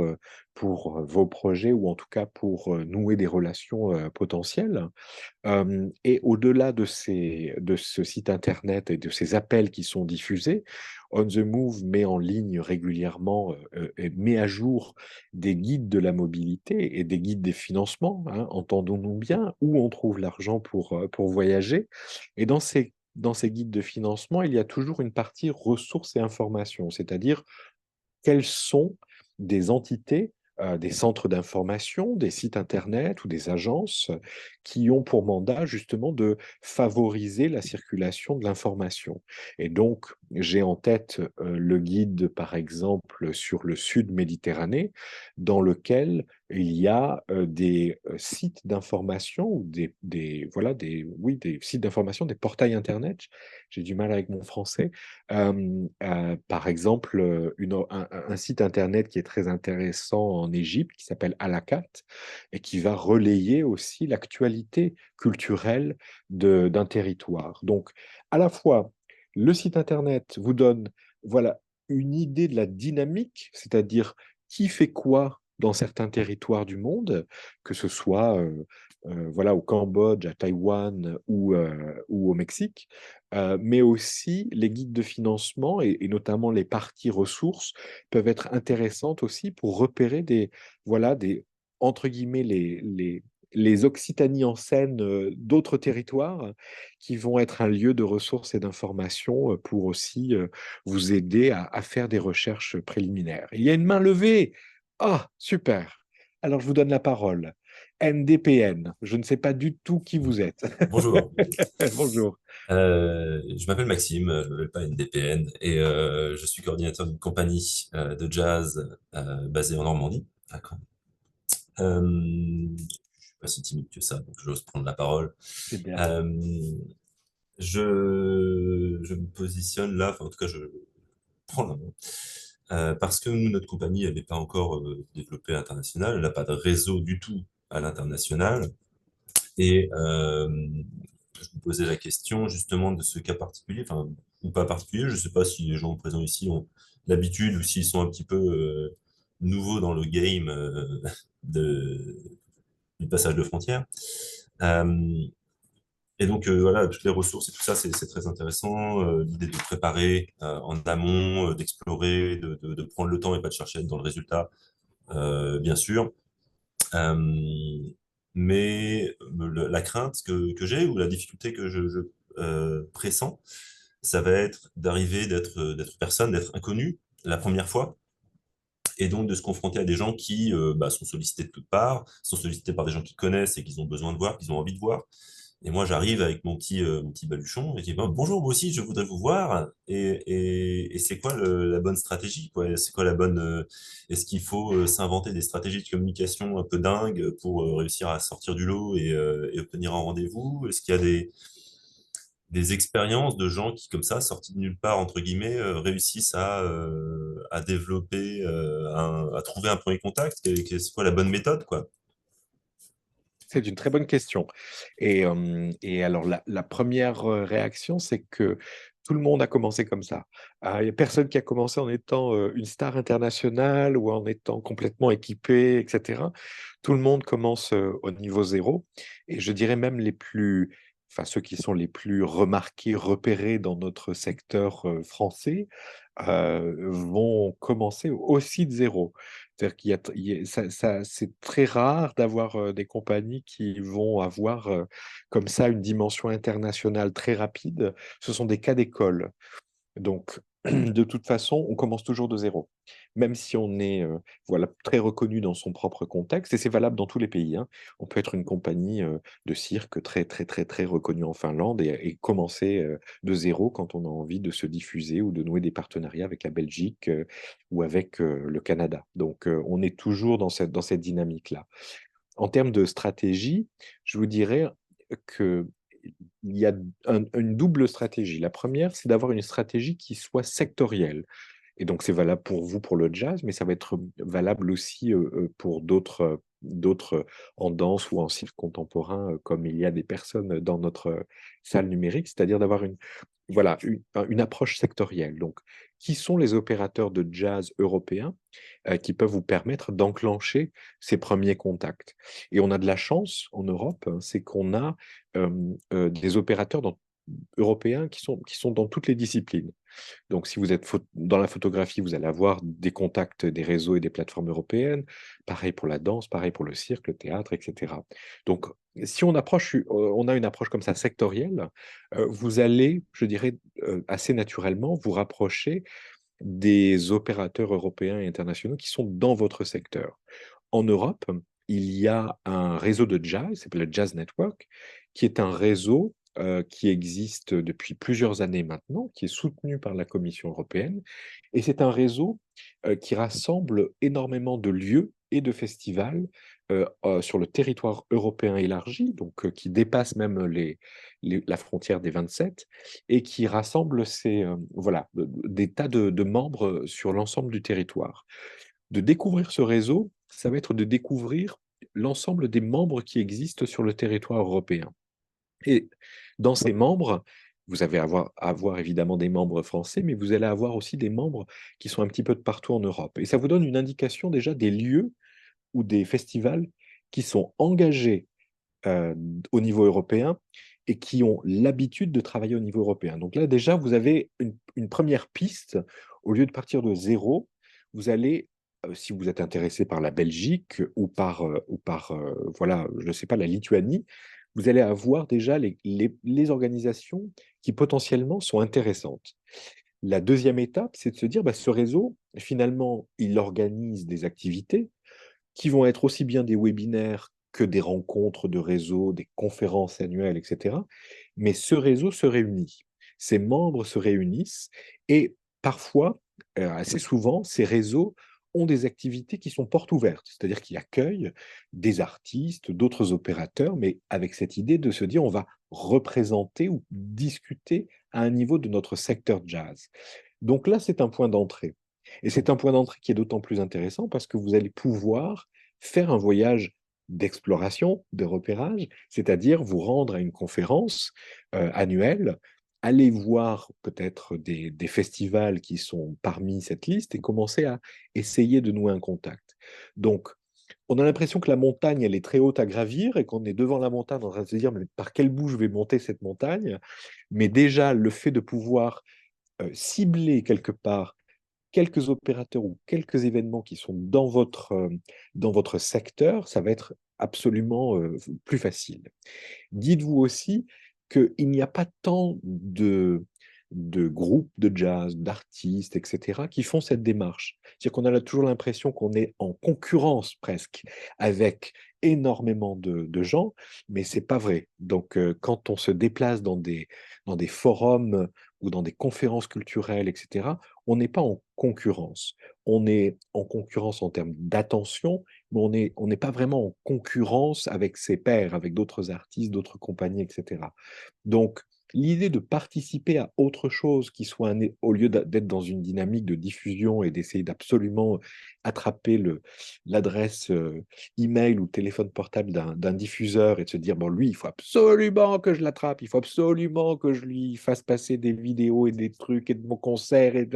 pour vos projets ou en tout cas pour nouer des relations potentielles. Et au-delà de ce site internet et de ces appels qui sont diffusés, On the Move met en ligne régulièrement et met à jour des guides de la mobilité et des guides des financements, hein, entendons-nous bien, où on trouve l'argent pour voyager. Et dans ces guides de financement, il y a toujours une partie ressources et informations, c'est-à-dire quelles sont des entités, des centres d'information, des sites internet ou des agences qui ont pour mandat justement de favoriser la circulation de l'information. Et donc, j'ai en tête le guide, par exemple, sur le sud Méditerranée, dans lequel il y a des sites d'information ou voilà, oui, des sites d'information, des portails internet. J'ai du mal avec mon français. Par exemple, un site internet qui est très intéressant en Égypte, qui s'appelle Alakat, et qui va relayer aussi l'actualité culturelle d'un territoire. Donc, à la fois, le site internet vous donne, voilà, une idée de la dynamique, c'est-à-dire qui fait quoi dans certains territoires du monde, que ce soit voilà, au Cambodge, à Taïwan ou au Mexique, mais aussi les guides de financement et notamment les parties ressources peuvent être intéressantes aussi pour repérer voilà, entre guillemets, les Occitanies en scène d'autres territoires qui vont être un lieu de ressources et d'information pour aussi vous aider à faire des recherches préliminaires. Il y a une main levée. Ah, super. Alors, je vous donne la parole. NDPN, je ne sais pas du tout qui vous êtes. Bonjour, Bonjour. je m'appelle Maxime, je m'appelle pas NDPN et je suis coordinateur d'une compagnie de jazz basée en Normandie. D'accord. Je suis pas si timide que ça, donc j'ose prendre la parole. C'est bien. Euh, je me positionne là, enfin en tout cas je prends la main, parce que nous, notre compagnie, elle n'est pas encore développée à l'international, elle n'a pas de réseau du tout à l'international. Et je me posais la question justement de ce cas particulier, enfin, ou pas particulier, je ne sais pas si les gens présents ici ont l'habitude ou s'ils sont un petit peu nouveaux dans le game de, du passage de frontières. Euh, et donc voilà, toutes les ressources et tout ça, c'est très intéressant. L'idée de préparer en amont, d'explorer, de prendre le temps et pas de chercher à être dans le résultat, bien sûr. Euh, mais la crainte que j'ai ou la difficulté que je pressens, ça va être d'arriver d'être personne, d'être inconnu la première fois, et donc de se confronter à des gens qui sont sollicités de toutes parts, sont sollicités par des gens qu'ils connaissent et qu'ils ont besoin de voir, qu'ils ont envie de voir. Et moi, j'arrive avec mon petit baluchon et je dis bonjour, moi aussi, je voudrais vous voir. Et c'est quoi la bonne stratégie, quoi? C'est quoi la bonne. Est-ce qu'il faut s'inventer des stratégies de communication un peu dingues pour réussir à sortir du lot et obtenir un rendez-vous? Est-ce qu'il y a des expériences de gens qui, comme ça, sortis de nulle part, entre guillemets, réussissent à développer, à trouver un premier contact? C'est quoi la bonne méthode, quoi? C'est une très bonne question. Et alors, la première réaction, c'est que tout le monde a commencé comme ça. Il n'y a personne qui a commencé en étant une star internationale ou en étant complètement équipé, etc. Tout le monde commence au niveau zéro. Et je dirais même enfin, ceux qui sont les plus remarqués, repérés dans notre secteur français, vont commencer aussi de zéro. C'est-à-dire c'est très rare d'avoir des compagnies qui vont avoir comme ça une dimension internationale très rapide. Ce sont des cas d'école. Donc, de toute façon, on commence toujours de zéro. Même si on est voilà, très reconnu dans son propre contexte, et c'est valable dans tous les pays, hein. On peut être une compagnie de cirque très, très, très, très reconnue en Finlande et commencer de zéro quand on a envie de se diffuser ou de nouer des partenariats avec la Belgique ou avec le Canada. Donc, on est toujours dans cette dynamique-là. En termes de stratégie, je vous dirais que il y a une double stratégie. La première, c'est d'avoir une stratégie qui soit sectorielle. Et donc, c'est valable pour vous, pour le jazz, mais ça va être valable aussi pour d'autres en danse ou en cirque contemporain, comme il y a des personnes dans notre salle numérique, c'est-à-dire d'avoir voilà, une approche sectorielle. Donc, qui sont les opérateurs de jazz européens qui peuvent vous permettre d'enclencher ces premiers contacts? Et on a de la chance en Europe, hein, c'est qu'on a des opérateurs européens qui sont dans toutes les disciplines. Donc, si vous êtes dans la photographie, vous allez avoir des contacts des réseaux et des plateformes européennes. Pareil pour la danse, pareil pour le cirque, le théâtre, etc. Donc, si on a une approche comme ça sectorielle, vous allez, je dirais, assez naturellement vous rapprocher des opérateurs européens et internationaux qui sont dans votre secteur. En Europe, il y a un réseau de jazz, qui s'appelle le Jazz Network, qui est un réseau qui existe depuis plusieurs années maintenant, qui est soutenu par la Commission européenne. Et c'est un réseau qui rassemble énormément de lieux et de festivals sur le territoire européen élargi, donc qui dépasse même la frontière des 27, et qui rassemble voilà, des tas de membres sur l'ensemble du territoire. De découvrir ce réseau, ça va être de découvrir l'ensemble des membres qui existent sur le territoire européen. Et dans ces membres, vous allez avoir évidemment des membres français, mais vous allez avoir aussi des membres qui sont un petit peu de partout en Europe. Et ça vous donne une indication déjà des lieux ou des festivals qui sont engagés euh, au niveau européen et qui ont l'habitude de travailler au niveau européen. Donc là, déjà, vous avez une première piste. Au lieu de partir de zéro, vous allez, si vous êtes intéressé par la Belgique ou par voilà, je ne sais pas, la Lituanie, vous allez avoir déjà les organisations qui potentiellement sont intéressantes. La deuxième étape, c'est de se dire, bah, ce réseau, finalement, il organise des activités qui vont être aussi bien des webinaires que des rencontres de réseau, des conférences annuelles, etc. Mais ce réseau se réunit. Ses membres se réunissent et parfois, assez souvent, ces réseaux ont des activités qui sont portes ouvertes, c'est-à-dire qui accueillent des artistes, d'autres opérateurs, mais avec cette idée de se dire on va représenter ou discuter à un niveau de notre secteur jazz. Donc là, c'est un point d'entrée. Et c'est un point d'entrée qui est d'autant plus intéressant parce que vous allez pouvoir faire un voyage d'exploration, de repérage, c'est-à-dire vous rendre à une conférence annuelle, aller voir peut-être des festivals qui sont parmi cette liste et commencer à essayer de nouer un contact. Donc, on a l'impression que la montagne, elle est très haute à gravir et qu'on est devant la montagne en train de se dire, mais par quel bout je vais monter cette montagne? Mais déjà, le fait de pouvoir cibler quelque part quelques opérateurs ou quelques événements qui sont dans votre secteur, ça va être absolument plus facile. Dites-vous aussi qu'il n'y a pas tant de groupes de jazz, d'artistes, etc., qui font cette démarche. C'est-à-dire qu'on a toujours l'impression qu'on est en concurrence presque avec énormément de gens, mais c'est pas vrai. Donc, quand on se déplace dans des forums ou dans des conférences culturelles, etc., on n'est pas en concurrence. On est en concurrence en termes d'attention, mais on n'est pas vraiment en concurrence avec ses pairs, avec d'autres artistes, d'autres compagnies, etc. Donc, l'idée de participer à autre chose qui soit au lieu d'être dans une dynamique de diffusion et d'essayer d'absolument attraper l'adresse email ou téléphone portable d'un diffuseur et de se dire, bon, lui, il faut absolument que je l'attrape, il faut absolument que je lui fasse passer des vidéos et des trucs et de mon concert et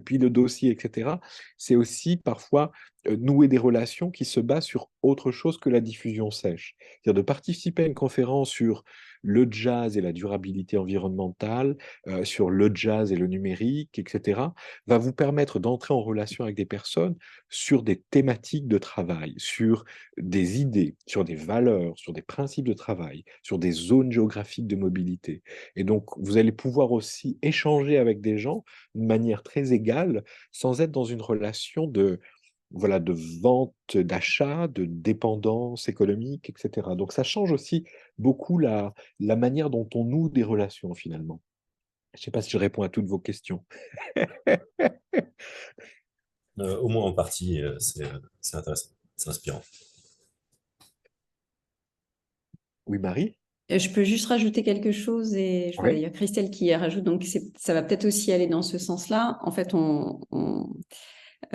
puis le dossier, etc. C'est aussi parfois nouer des relations qui se basent sur autre chose que la diffusion sèche. C'est-à-dire de participer à une conférence sur le jazz et la durabilité environnementale, sur le jazz et le numérique, etc., va vous permettre d'entrer en relation avec des personnes sur des thématiques de travail, sur des idées, sur des valeurs, sur des principes de travail, sur des zones géographiques de mobilité. Et donc, vous allez pouvoir aussi échanger avec des gens de manière très égale, sans être dans une relation voilà, de vente, d'achat, de dépendance économique, etc. Donc ça change aussi beaucoup la manière dont on noue des relations finalement. Je ne sais pas si je réponds à toutes vos questions. Au moins en partie, c'est intéressant, c'est inspirant. Oui, Marie? Je peux juste rajouter quelque chose et je vois Oui. d'ailleurs Christelle qui rajoute, donc ça va peut-être aussi aller dans ce sens-là. En fait,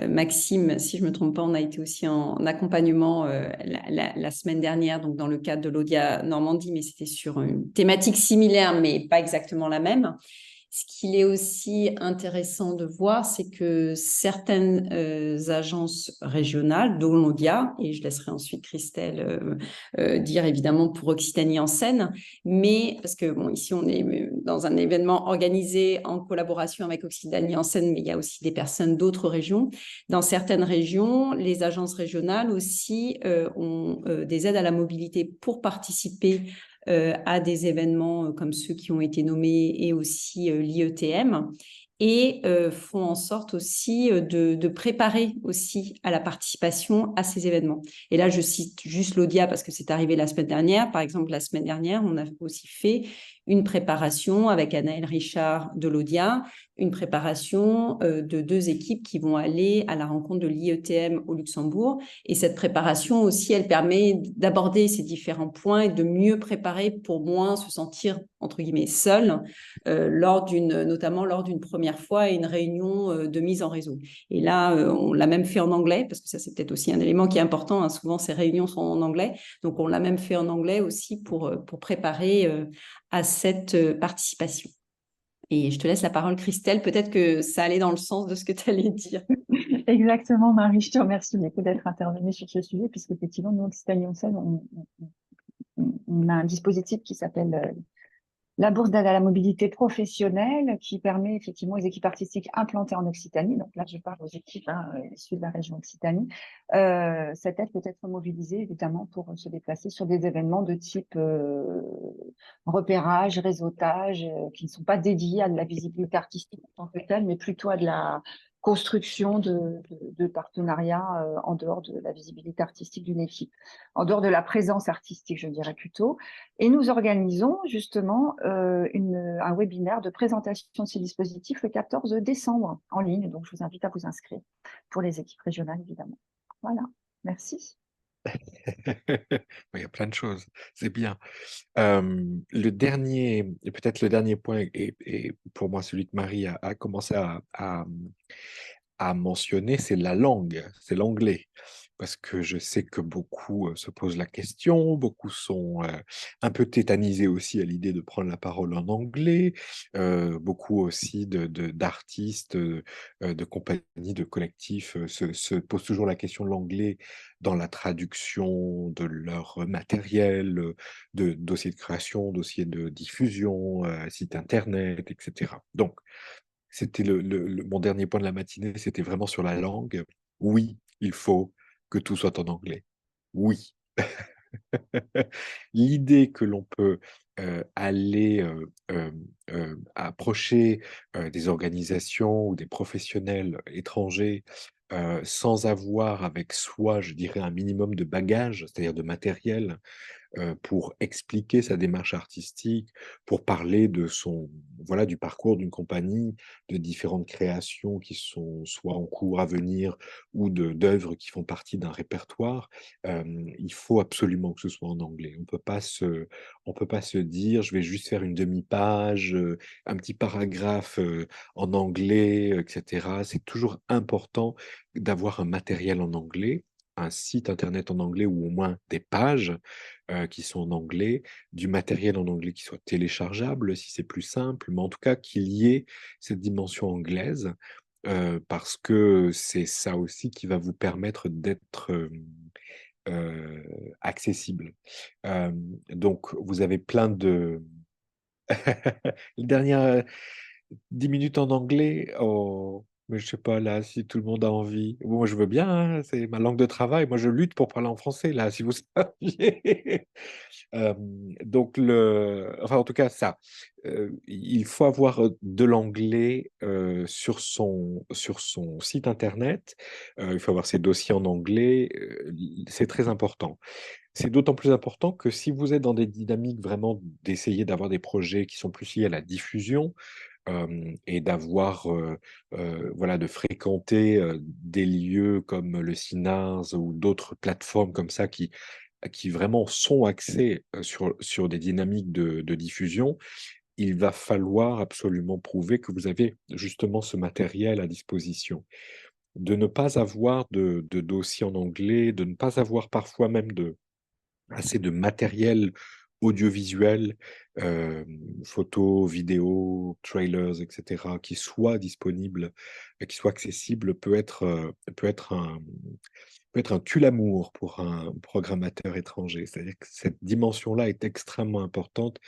Maxime, si je ne me trompe pas, on a été aussi en accompagnement la semaine dernière, donc dans le cadre de l'Audia Normandie, mais c'était sur une thématique similaire, mais pas exactement la même. Ce qu'il est aussi intéressant de voir, c'est que certaines agences régionales, dont l'Audia, et je laisserai ensuite Christelle dire évidemment pour Occitanie en Seine, mais parce que bon, ici on est dans un événement organisé en collaboration avec Occitanie en Seine, mais il y a aussi des personnes d'autres régions. Dans certaines régions, les agences régionales aussi ont des aides à la mobilité pour participer à des événements comme ceux qui ont été nommés et aussi l'IETM et font en sorte aussi de préparer aussi à la participation à ces événements. Et là, je cite juste l'Audia parce que c'est arrivé la semaine dernière. Par exemple, la semaine dernière, on a aussi fait une préparation avec Anaëlle Richard de l'Audia, une préparation de 2 équipes qui vont aller à la rencontre de l'IETM au Luxembourg. Et cette préparation aussi, elle permet d'aborder ces différents points et de mieux préparer pour moins se sentir, entre guillemets, seul, notamment lors d'une première fois et une réunion de mise en réseau. Et là, on l'a même fait en anglais, parce que ça, c'est peut-être aussi un élément qui est important. Hein. Souvent, ces réunions sont en anglais. Donc, on l'a même fait en anglais aussi pour préparer à cette participation. Et je te laisse la parole, Christelle. Peut-être que ça allait dans le sens de ce que tu allais dire. Exactement, Marie, je te remercie beaucoup d'être intervenue sur ce sujet, puisqu'effectivement, nous, Occitanie en Seine, on a un dispositif qui s'appelle la bourse d'aide à la mobilité professionnelle, qui permet effectivement aux équipes artistiques implantées en Occitanie, donc là je parle aux équipes issues de la région Occitanie, cette aide peut être mobilisée évidemment pour se déplacer sur des événements de type repérage, réseautage, qui ne sont pas dédiés à de la visibilité artistique en tant que telle, mais plutôt à de la construction de partenariats en dehors de la visibilité artistique d'une équipe, en dehors de la présence artistique, je dirais plutôt. Et nous organisons justement un webinaire de présentation de ces dispositifs le 14 décembre en ligne. Donc, je vous invite à vous inscrire pour les équipes régionales, évidemment. Voilà, merci. Il y a plein de choses, c'est bien. Peut-être le dernier point, et pour moi celui que Marie a commencé à mentionner, c'est la langue, c'est l'anglais. Parce que je sais que beaucoup se posent la question, beaucoup sont un peu tétanisés aussi à l'idée de prendre la parole en anglais, beaucoup aussi d'artistes, de compagnies, de collectifs se posent toujours la question de l'anglais dans la traduction de leur matériel, de dossiers de création, dossiers de diffusion, site internet, etc. Donc, c'était mon dernier point de la matinée, c'était vraiment sur la langue. Oui, il faut que tout soit en anglais. Oui. L'idée que l'on peut aller approcher des organisations ou des professionnels étrangers sans avoir avec soi, je dirais, un minimum de bagages, c'est-à-dire de matériel, pour expliquer sa démarche artistique, pour parler de voilà, du parcours d'une compagnie, de différentes créations qui sont soit en cours à venir ou d'œuvres qui font partie d'un répertoire. Il faut absolument que ce soit en anglais. On peut pas se dire, je vais juste faire une demi-page, un petit paragraphe en anglais, etc. C'est toujours important d'avoir un matériel en anglais, un site internet en anglais ou au moins des pages qui sont en anglais, du matériel en anglais qui soit téléchargeable si c'est plus simple, mais en tout cas qu'il y ait cette dimension anglaise parce que c'est ça aussi qui va vous permettre d'être accessible. Donc vous avez plein de... Les dernières 10 minutes en anglais, oh, mais je sais pas là si tout le monde a envie. Moi je veux bien, hein, c'est ma langue de travail. Moi je lutte pour parler en français là, si vous saviez. Euh, donc enfin en tout cas ça, il faut avoir de l'anglais sur son site internet. Il faut avoir ses dossiers en anglais. C'est très important. C'est d'autant plus important que si vous êtes dans des dynamiques vraiment d'essayer d'avoir des projets qui sont plus liés à la diffusion, et d'avoir, voilà, de fréquenter des lieux comme le CINARS ou d'autres plateformes comme ça qui qui vraiment sont axés sur des dynamiques de diffusion, il va falloir absolument prouver que vous avez justement ce matériel à disposition. De ne pas avoir de dossier en anglais, de ne pas avoir parfois même assez de matériel audiovisuel, photos, vidéos, trailers, etc., qui soit disponible, qui soit accessible, peut être un tue-l'amour pour un programmateur étranger. C'est-à-dire que cette dimension-là est extrêmement importante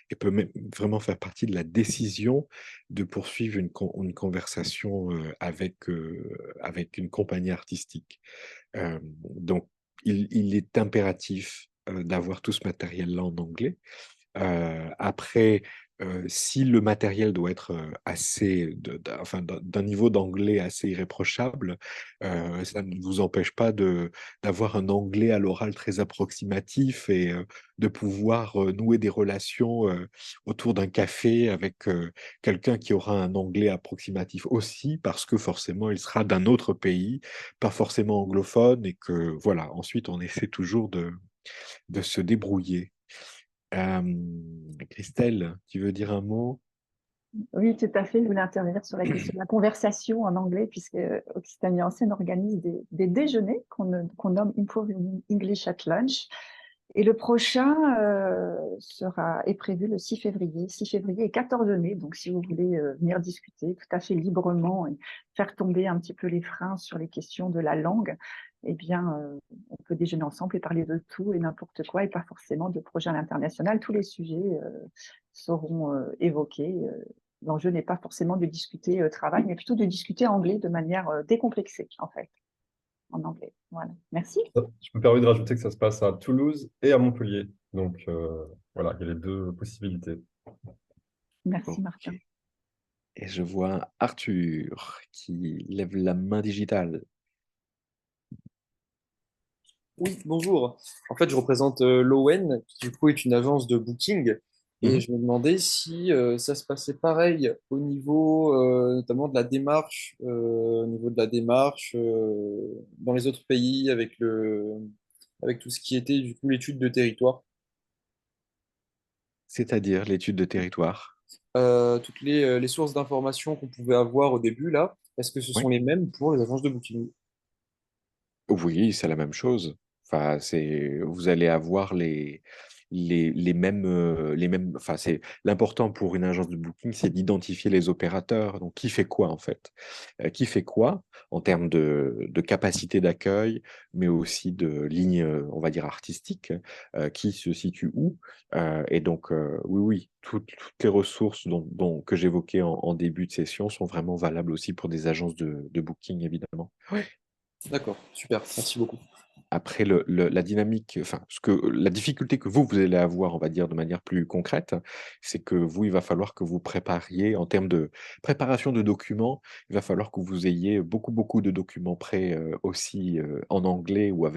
et peut vraiment faire partie de la décision de poursuivre une conversation avec une compagnie artistique. Donc, il est impératif d'avoir tout ce matériel-là en anglais. Après, si le matériel doit être enfin, d'un niveau d'anglais assez irréprochable, ça ne vous empêche pas d'avoir un anglais à l'oral très approximatif et de pouvoir nouer des relations autour d'un café avec quelqu'un qui aura un anglais approximatif aussi, parce que forcément, il sera d'un autre pays, pas forcément anglophone, et que voilà, ensuite, on essaie toujours de se débrouiller. Christelle, tu veux dire un mot? Oui, tout à fait. Je voulais intervenir sur la question de la conversation en anglais, puisque Occitanie Ancienne organise des déjeuners qu'on nomme Improving English at Lunch. Et le prochain est prévu le 6 février. 6 février et 14 mai. Donc, si vous voulez venir discuter tout à fait librement et faire tomber un petit peu les freins sur les questions de la langue, eh bien, on peut déjeuner ensemble et parler de tout et n'importe quoi, et pas forcément de projets à l'international. Tous les sujets seront évoqués. L'enjeu n'est pas forcément de discuter travail, mais plutôt de discuter anglais de manière décomplexée, en fait, en anglais. Voilà. Merci. Je me permets de rajouter que ça se passe à Toulouse et à Montpellier. Donc voilà, il y a les deux possibilités. Merci, Ok. Martin. Et je vois Arthur qui lève la main digitale. Oui, bonjour. En fait, je représente l'ON, qui du coup est une agence de booking. Et Mhm. je me demandais si ça se passait pareil au niveau notamment de la démarche, dans les autres pays avec tout ce qui était du coup l'étude de territoire. C'est-à-dire l'étude de territoire. Toutes les sources d'informations qu'on pouvait avoir au début là, est-ce que ce Oui. sont les mêmes pour les agences de booking? Oui, c'est la même chose. Enfin, vous allez avoir les mêmes. Enfin, l'important pour une agence de booking, c'est d'identifier les opérateurs. Donc, qui fait quoi en fait? Qui fait quoi en termes de capacité d'accueil, mais aussi de ligne, on va dire artistique, qui se situe où? Et donc, oui, oui, toutes les ressources que j'évoquais en début de session sont vraiment valables aussi pour des agences de booking, évidemment. D'accord, super, merci beaucoup. Après, la dynamique, enfin, la difficulté que vous allez avoir, on va dire de manière plus concrète, c'est que vous, il va falloir que vous prépariez en termes de préparation de documents, il va falloir que vous ayez beaucoup, beaucoup de documents prêts aussi en anglais ou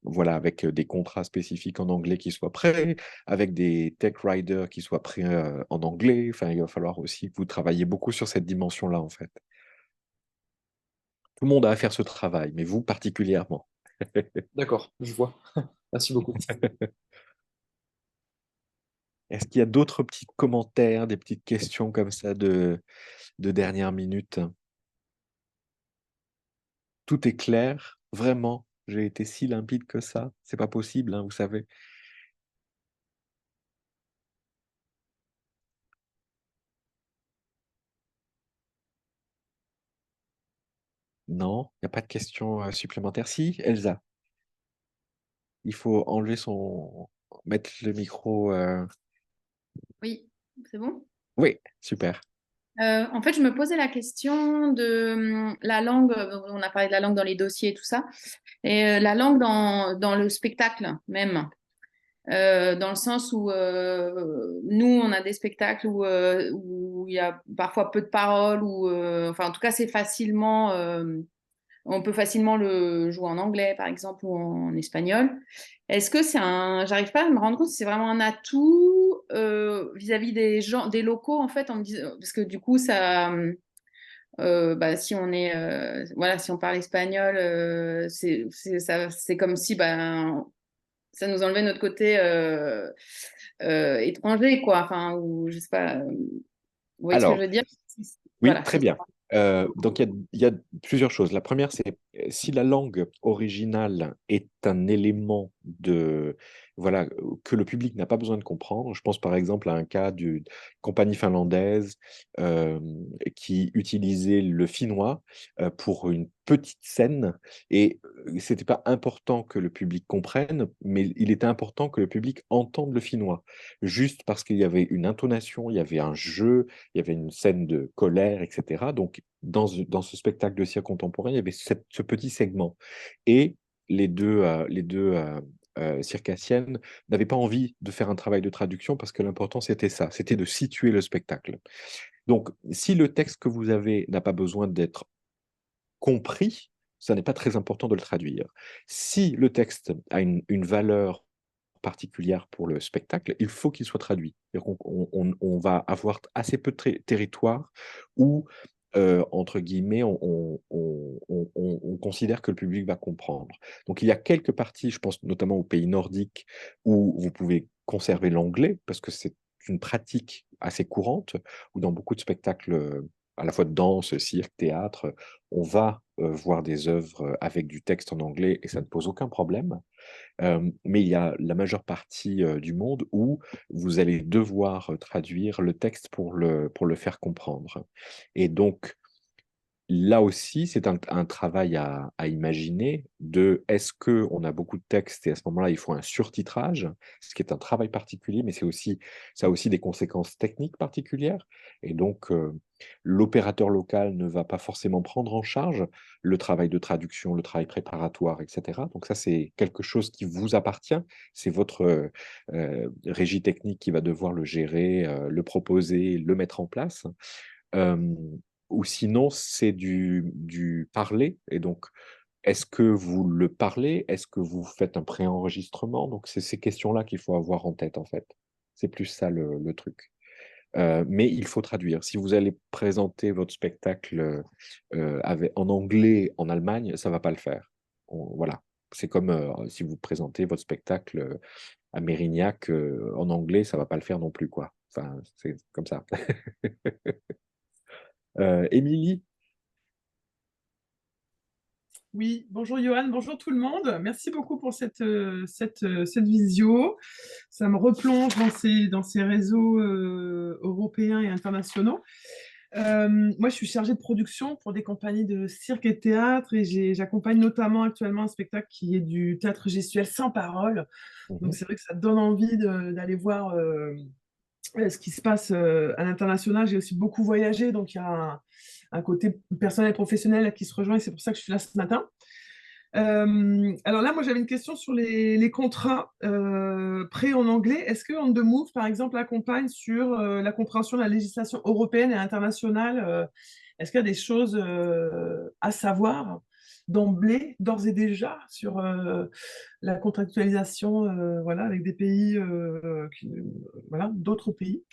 voilà, avec des contrats spécifiques en anglais qui soient prêts, avec des tech riders qui soient prêts en anglais. Enfin, il va falloir aussi que vous travailliez beaucoup sur cette dimension-là, en fait. Tout le monde a à faire ce travail, mais vous particulièrement. D'accord, je vois. Merci beaucoup. Est-ce qu'il y a d'autres petits commentaires, des petites questions comme ça de dernière minute? Tout est clair, vraiment. J'ai été si limpide que ça. C'est pas possible, hein, vous savez. Non, il n'y a pas de questions supplémentaires. Si, Elsa, il faut mettre le micro. Oui, c'est bon. Oui, super. En fait, je me posais la question de la langue. On a parlé de la langue dans les dossiers et tout ça. Et la langue dans le spectacle même. Dans le sens où nous, on a des spectacles où il y a parfois peu de paroles, enfin, en tout cas, on peut facilement le jouer en anglais, par exemple, ou en espagnol. Est-ce que j'arrive pas à me rendre compte si c'est vraiment un atout vis-à-vis des gens, des locaux, en fait, parce que du coup, si on voilà, si on parle espagnol, c'est comme si, ça nous enlevait notre côté étranger, quoi. Enfin, ou je sais pas. Vous voyez ce que je Alors, veux dire? oui, Voilà, très c'est ça. bien. Donc, il y a plusieurs choses. La première, c'est si la langue originale est un élément voilà, que le public n'a pas besoin de comprendre. Je pense par exemple à un cas d'une compagnie finlandaise euh, qui utilisait le finnois pour une petite scène. Et c'était pas important que le public comprenne, mais il était important que le public entende le finnois. Juste parce qu'il y avait une intonation, il y avait un jeu, il y avait une scène de colère, etc. Donc, dans ce spectacle de cirque contemporain, il y avait ce petit segment. Et les deux circassiennes n'avaient pas envie de faire un travail de traduction parce que l'important, c'était ça, c'était de situer le spectacle. Donc, si le texte que vous avez n'a pas besoin d'être compris, ça n'est pas très important de le traduire. Si le texte a une valeur particulière pour le spectacle, il faut qu'il soit traduit. On va avoir assez peu de territoire où, entre guillemets, on considère que le public va comprendre. Donc il y a quelques parties, je pense notamment aux pays nordiques, où vous pouvez conserver l'anglais, parce que c'est une pratique assez courante, ou dans beaucoup de spectacles à la fois de danse, cirque, théâtre, on va voir des œuvres avec du texte en anglais et ça ne pose aucun problème. Mais il y a la majeure partie du monde où vous allez devoir traduire le texte pour le faire comprendre. Et donc, là aussi, c'est un travail à imaginer de est-ce qu'on a beaucoup de textes et à ce moment-là, il faut un surtitrage, ce qui est un travail particulier, mais ça a aussi des conséquences techniques particulières. Et donc, l'opérateur local ne va pas forcément prendre en charge le travail de traduction, le travail préparatoire, etc. Donc ça, c'est quelque chose qui vous appartient. C'est votre régie technique qui va devoir le gérer, le proposer, le mettre en place. Euh, ou sinon, c'est du parler. Et donc, est-ce que vous le parlez? Est-ce que vous faites un préenregistrement? Donc, c'est ces questions-là qu'il faut avoir en tête, en fait. C'est plus ça le truc. Mais il faut traduire. Si vous allez présenter votre spectacle en anglais en Allemagne, ça ne va pas le faire. Voilà. C'est comme si vous présentez votre spectacle à Mérignac en anglais, ça ne va pas le faire non plus, quoi. Enfin, c'est comme ça. Émilie? Oui, bonjour Johan, bonjour tout le monde. Merci beaucoup pour cette visio. Ça me replonge dans ces réseaux européens et internationaux. Moi, je suis chargée de production pour des compagnies de cirque et de théâtre et j'accompagne notamment actuellement un spectacle qui est du théâtre gestuel sans parole. Donc, c'est vrai que ça donne envie d'aller voir ce qui se passe à l'international. J'ai aussi beaucoup voyagé, donc il y a un côté personnel et professionnel qui se rejoint et c'est pour ça que je suis là ce matin. Alors là, moi, j'avais une question sur les contrats prêts en anglais. Est-ce que On the Move, par exemple, accompagne sur la compréhension de la législation européenne et internationale Est-ce qu'il y a des choses à savoir d'emblée, d'ores et déjà, sur la contractualisation voilà, avec des pays, voilà, d'autres pays?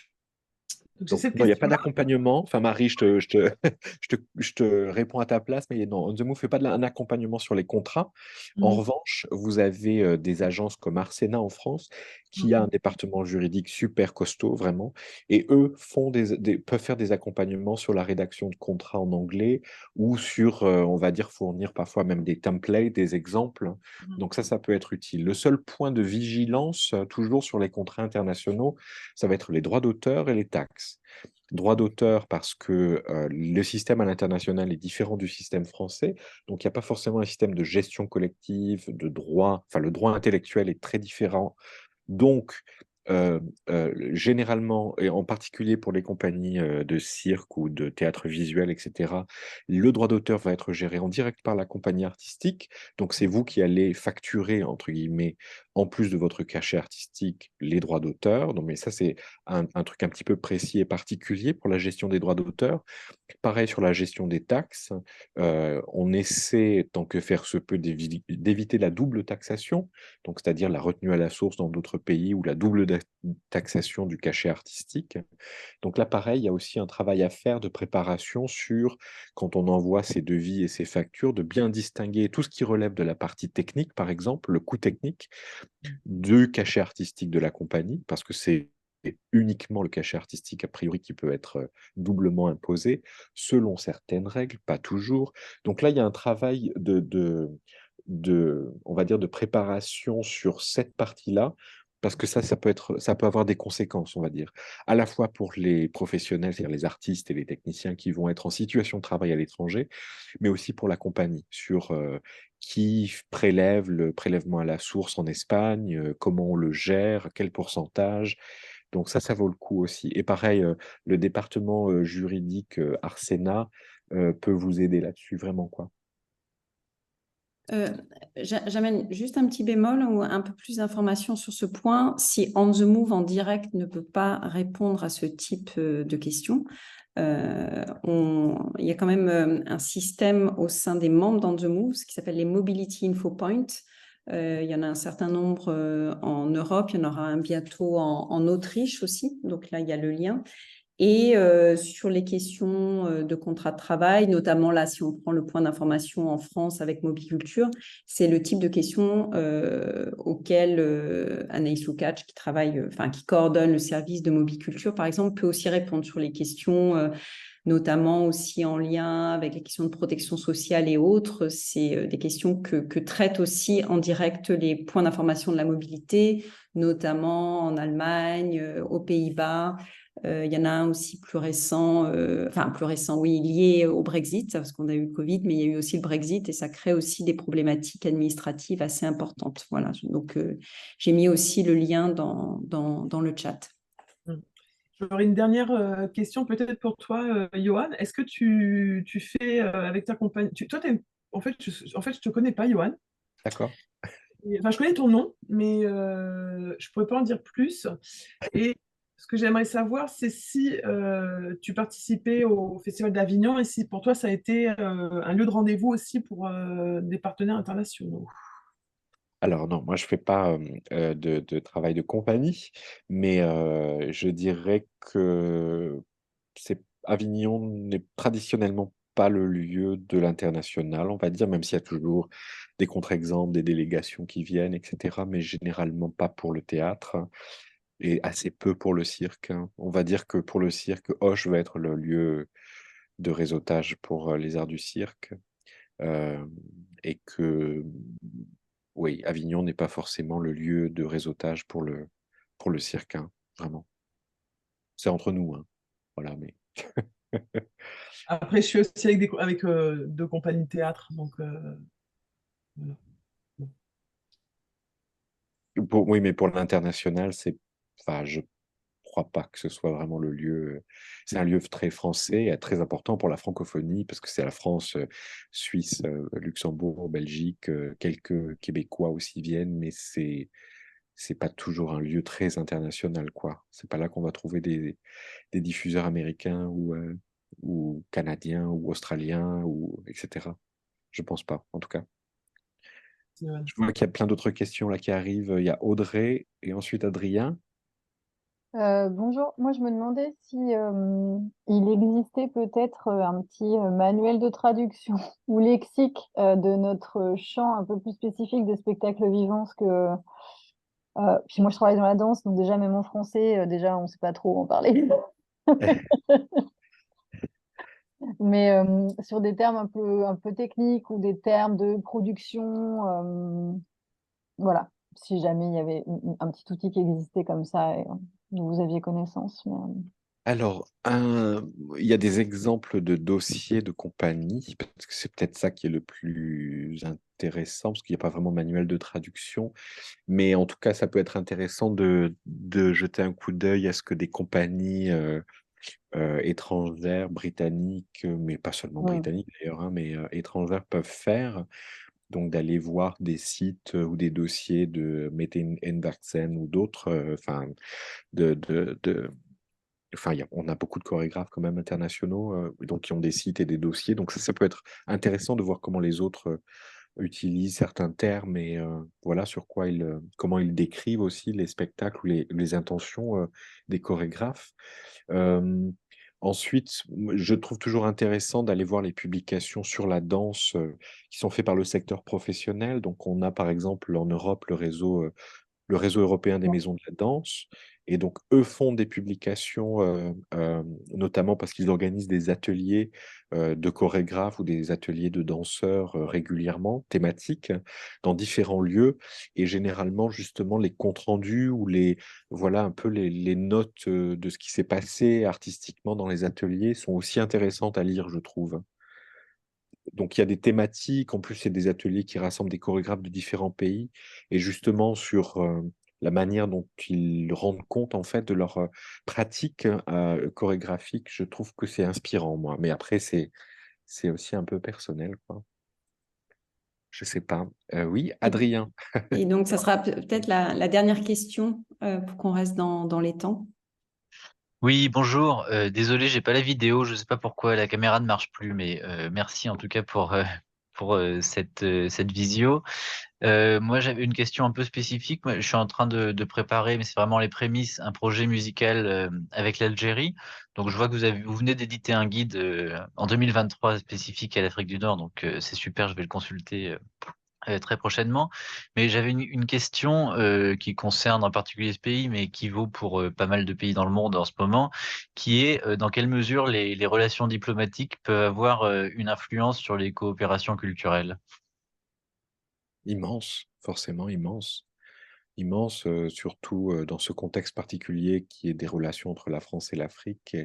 Donc, j'ai Donc, cette non, il n'y a pas question-là. d'accompagnement. Enfin, Marie, je te réponds à ta place, mais non, On the Move ne fait pas un accompagnement sur les contrats. En Mhm. revanche, vous avez des agences comme Arsena en France, qui a un Mhm. département juridique super costaud, vraiment, et eux peuvent faire des accompagnements sur la rédaction de contrats en anglais ou sur, on va dire, fournir parfois même des templates, des exemples. Donc ça peut être utile. Le seul point de vigilance, toujours sur les contrats internationaux, ça va être les droits d'auteur et les taxes. Droits d'auteur parce que le système à l'international est différent du système français, donc il n'y a pas forcément un système de gestion collective, de droit, enfin le droit intellectuel est très différent. Donc, généralement, et en particulier pour les compagnies de cirque ou de théâtre visuel, etc., le droit d'auteur va être géré en direct par la compagnie artistique. Donc, c'est vous qui allez facturer, entre guillemets, en plus de votre cachet artistique, les droits d'auteur. Donc, mais ça, c'est un truc un petit peu précis et particulier pour la gestion des droits d'auteur. Pareil sur la gestion des taxes, on essaie, tant que faire se peut, d'éviter la double taxation, donc c'est-à-dire la retenue à la source dans d'autres pays ou la double de taxation du cachet artistique. Donc là, pareil, il y a aussi un travail à faire de préparation sur, quand on envoie ses devis et ses factures, de bien distinguer tout ce qui relève de la partie technique, par exemple, le coût technique, du cachet artistique de la compagnie, parce que c'est uniquement le cachet artistique, a priori, qui peut être doublement imposé, selon certaines règles, pas toujours. Donc là, il y a un travail on va dire, de préparation sur cette partie-là, parce que ça peut avoir des conséquences, on va dire, à la fois pour les professionnels, c'est-à-dire les artistes et les techniciens qui vont être en situation de travail à l'étranger, mais aussi pour la compagnie, sur qui prélève le prélèvement à la source en Espagne, comment on le gère, quel pourcentage. Donc ça vaut le coup aussi. Et pareil, le département juridique Arsena peut vous aider là-dessus, vraiment, quoi. J'amène juste un petit bémol ou un peu plus d'informations sur ce point. Si On the Move en direct ne peut pas répondre à ce type de questions, il y a quand même un système au sein des membres d'On the Move, ce qui s'appelle les Mobility Info Points. Il y en a un certain nombre en Europe, il y en aura un bientôt en Autriche aussi. Donc là, il y a le lien. Et sur les questions de contrat de travail, notamment là, si on prend le point d'information en France avec Mobiculture, c'est le type de questions auxquelles Anaïs Lukács, qui travaille, qui coordonne le service de Mobiculture, par exemple, peut aussi répondre sur les questions, notamment aussi en lien avec les questions de protection sociale et autres. C'est des questions que traitent aussi en direct les points d'information de la mobilité, notamment en Allemagne, aux Pays-Bas. Il y en a un aussi plus récent, plus récent, oui, lié au Brexit, parce qu'on a eu le Covid, mais il y a eu aussi le Brexit et ça crée aussi des problématiques administratives assez importantes. Voilà, donc j'ai mis aussi le lien dans le chat. J'aurais une dernière question peut-être pour toi, Johan. Est-ce que tu fais avec ta compagne... En fait, je te connais pas, Johan. D'accord. Je connais ton nom, mais je pourrais pas en dire plus. Et ce que j'aimerais savoir, c'est si tu participais au Festival d'Avignon et si pour toi ça a été un lieu de rendez-vous aussi pour des partenaires internationaux. Alors non, moi je fais pas de travail de compagnie, mais je dirais que Avignon n'est traditionnellement pas le lieu de l'international, on va dire, même s'il y a toujours des contre-exemples, des délégations qui viennent, etc., mais généralement pas pour le théâtre et assez peu pour le cirque, hein. On va dire que pour le cirque, Auch va être le lieu de réseautage pour les arts du cirque. euh, et que oui, Avignon n'est pas forcément le lieu de réseautage pour le cirque, hein, vraiment. C'est entre nous, hein. Voilà, mais Après, je suis aussi avec deux compagnies de théâtre, donc voilà. oui, mais pour l'international, enfin, je crois pas que ce soit vraiment le lieu. C'est un lieu très français et très important pour la francophonie parce que c'est la France, Suisse, Luxembourg, Belgique, quelques Québécois aussi viennent, mais c'est pas toujours un lieu très international, quoi. C'est pas là qu'on va trouver des diffuseurs américains ou canadiens ou australiens ou etc. Je pense pas, en tout cas. Je vois qu'il y a plein d'autres questions là qui arrivent. Il y a Audrey et ensuite Adrien. Bonjour, moi je me demandais si il existait peut-être un petit manuel de traduction ou lexique de notre champ un peu plus spécifique de spectacle vivant, parce que puis moi je travaille dans la danse, donc déjà même en français, déjà on ne sait pas trop en parler. Mais sur des termes un peu techniques ou des termes de production, voilà, si jamais il y avait un petit outil qui existait comme ça et dont vous aviez connaissance. Alors, il y a des exemples de dossiers de compagnie, parce que c'est peut-être ça qui est le plus intéressant, parce qu'il n'y a pas vraiment manuel de traduction, mais en tout cas, ça peut être intéressant de jeter un coup d'œil à ce que des compagnies étrangères, britanniques, mais pas seulement britanniques d'ailleurs, hein, mais étrangères peuvent faire. Donc, d'aller voir des sites ou des dossiers de Metin Envertsen ou d'autres, enfin, on a beaucoup de chorégraphes quand même internationaux, donc qui ont des sites et des dossiers. Donc ça peut être intéressant de voir comment les autres utilisent certains termes et voilà sur quoi comment ils décrivent aussi les spectacles ou les intentions des chorégraphes. Ensuite, je trouve toujours intéressant d'aller voir les publications sur la danse qui sont faites par le secteur professionnel. Donc, on a par exemple en Europe le réseau européen des maisons de la danse. Et donc, eux font des publications, notamment parce qu'ils organisent des ateliers de chorégraphes ou des ateliers de danseurs régulièrement, thématiques, dans différents lieux. Et généralement, justement, les comptes rendus ou voilà, un peu les notes de ce qui s'est passé artistiquement dans les ateliers sont aussi intéressantes à lire, je trouve. Donc, il y a des thématiques. En plus, c'est des ateliers qui rassemblent des chorégraphes de différents pays. Et justement, sur la manière dont ils rendent compte, en fait, de leur pratique chorégraphique, je trouve que c'est inspirant, moi. Mais après, c'est aussi un peu personnel, quoi. Je sais pas. Oui, Adrien. Et donc, ça sera peut-être la dernière question pour qu'on reste dans les temps. Oui, bonjour. Désolé, j'ai pas la vidéo. Je sais pas pourquoi la caméra ne marche plus, mais merci en tout cas pour cette visio. Moi, j'avais une question un peu spécifique. Moi, je suis en train de préparer, mais c'est vraiment les prémices, un projet musical avec l'Algérie. Donc, je vois que vous venez d'éditer un guide en 2023 spécifique à l'Afrique du Nord. Donc, c'est super. Je vais le consulter très prochainement. Mais j'avais une question qui concerne en particulier ce pays, mais qui vaut pour pas mal de pays dans le monde en ce moment, qui est dans quelle mesure les relations diplomatiques peuvent avoir une influence sur les coopérations culturelles. Immense, forcément immense. Immense, surtout dans ce contexte particulier qui est des relations entre la France et l'Afrique,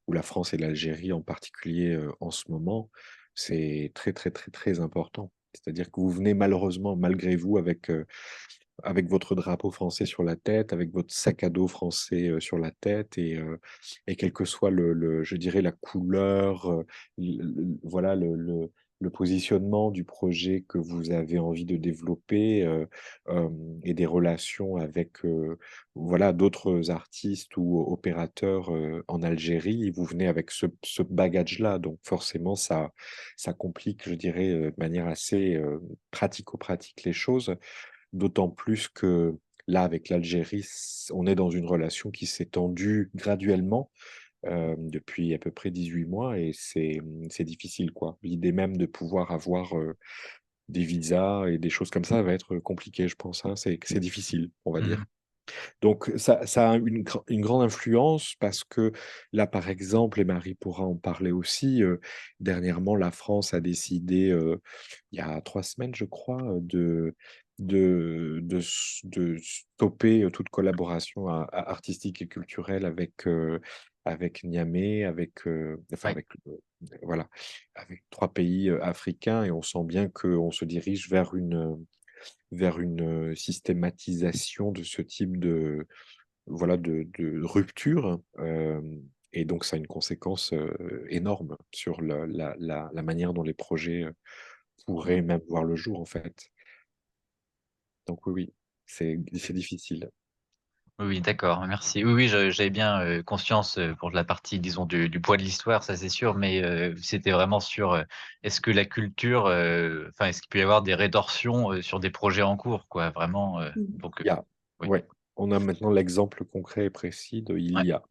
ou la France et l'Algérie en particulier en ce moment. C'est très, très, très, très important. C'est-à-dire que vous venez malheureusement, malgré vous, avec votre drapeau français sur la tête, avec votre sac à dos français sur la tête, et quel que soit je dirais, la couleur, voilà, le positionnement du projet que vous avez envie de développer, et des relations avec voilà, d'autres artistes ou opérateurs en Algérie, et vous venez avec ce bagage-là. Donc forcément, ça complique, je dirais, de manière assez pratico-pratique les choses. D'autant plus que là, avec l'Algérie, on est dans une relation qui s'est tendue graduellement depuis à peu près 18 mois, et c'est difficile, quoi. L'idée même de pouvoir avoir des visas et des choses comme ça va être compliqué, je pense, hein. C'est difficile, on va dire. Donc ça a une grande influence parce que là, par exemple, et Marie pourra en parler aussi, dernièrement, la France a décidé, il y a 3 semaines, je crois, de stopper toute collaboration artistique et culturelle avec Niamey, enfin Ouais. avec, voilà, avec 3 pays africains, et on sent bien qu'on se dirige vers une systématisation de ce type voilà, de rupture, et donc ça a une conséquence énorme sur la manière dont les projets pourraient même voir le jour, en fait. Donc oui, oui, c'est difficile. Oui, oui, d'accord, merci. Oui, oui, j'avais bien conscience pour la partie, disons, du poids de l'histoire, ça c'est sûr, mais c'était vraiment sur est-ce que la culture, enfin, est-ce qu'il peut y avoir des rétorsions sur des projets en cours, quoi, vraiment. Donc, Il y a oui, Ouais, on a maintenant l'exemple concret et précis de il ouais, y a.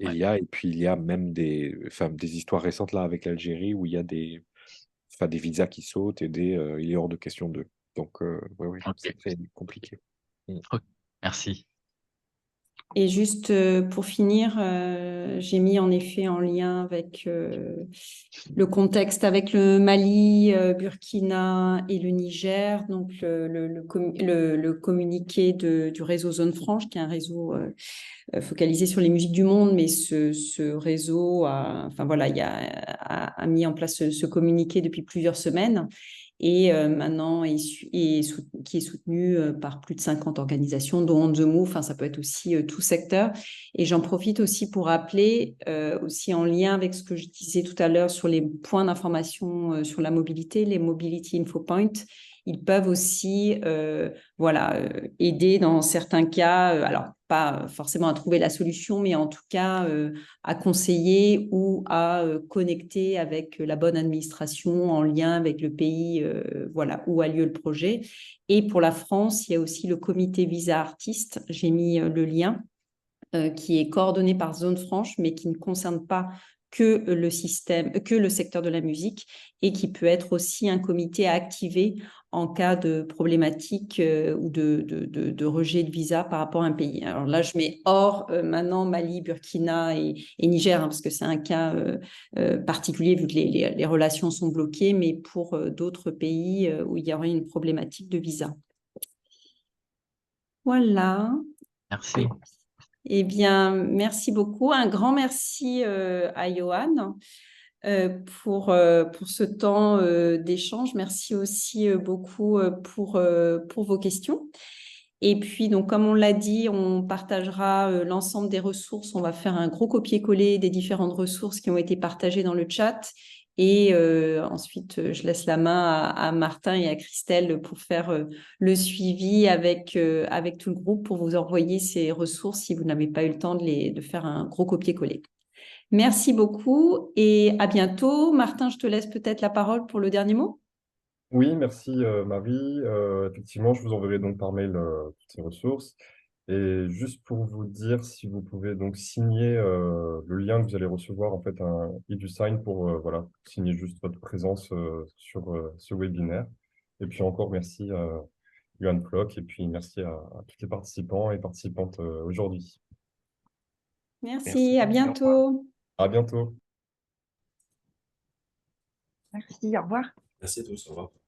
ouais, Et puis il y a même des histoires récentes là avec l'Algérie où il y a des visas qui sautent il est hors de question d'eux. Donc oui, oui, ok, c'est très compliqué. Mmh. ok, merci. Et juste pour finir, j'ai mis en effet en lien avec le contexte avec le Mali, Burkina et le Niger, donc le communiqué du réseau Zone Franche, qui est un réseau focalisé sur les musiques du monde, mais ce réseau enfin voilà, a mis en place ce communiqué depuis plusieurs semaines, et maintenant qui est soutenu par plus de 50 organisations, dont On The Move. Enfin, ça peut être aussi tout secteur. Et j'en profite aussi pour rappeler, aussi en lien avec ce que je disais tout à l'heure sur les points d'information sur la mobilité, les Mobility Info Points. Ils peuvent aussi voilà, aider dans certains cas. Alors, pas forcément à trouver la solution, mais en tout cas à conseiller ou à connecter avec la bonne administration en lien avec le pays voilà, où a lieu le projet. Et pour la France, il y a aussi le comité Visa Artistes, j'ai mis le lien, qui est coordonné par Zone Franche, mais qui ne concerne pas que le secteur de la musique, et qui peut être aussi un comité à activer en cas de problématique ou de rejet de visa par rapport à un pays. Alors là, je mets hors maintenant Mali, Burkina et Niger, parce que c'est un cas particulier vu que les relations sont bloquées, mais pour d'autres pays où il y aurait une problématique de visa. Voilà. Merci. Eh bien, merci beaucoup. Un grand merci à Johan pour ce temps d'échange. Merci aussi beaucoup pour vos questions. Et puis, donc, comme on l'a dit, on partagera l'ensemble des ressources. On va faire un gros copier-coller des différentes ressources qui ont été partagées dans le chat. Et ensuite, je laisse la main à Martin et à Christelle pour faire le suivi avec tout le groupe pour vous envoyer ces ressources si vous n'avez pas eu le temps de faire un gros copier-coller. Merci beaucoup et à bientôt. Martin, je te laisse peut-être la parole pour le dernier mot. Oui, merci Marie. Effectivement, je vous enverrai donc par mail toutes ces ressources. Et juste pour vous dire, si vous pouvez donc signer le lien que vous allez recevoir, en fait, un e-sign pour voilà, signer juste votre présence sur ce webinaire. Et puis encore merci à Johan Floch et puis merci à tous les participants et participantes aujourd'hui. Merci, à bientôt. À bientôt. Merci, au revoir. Merci à tous, au revoir.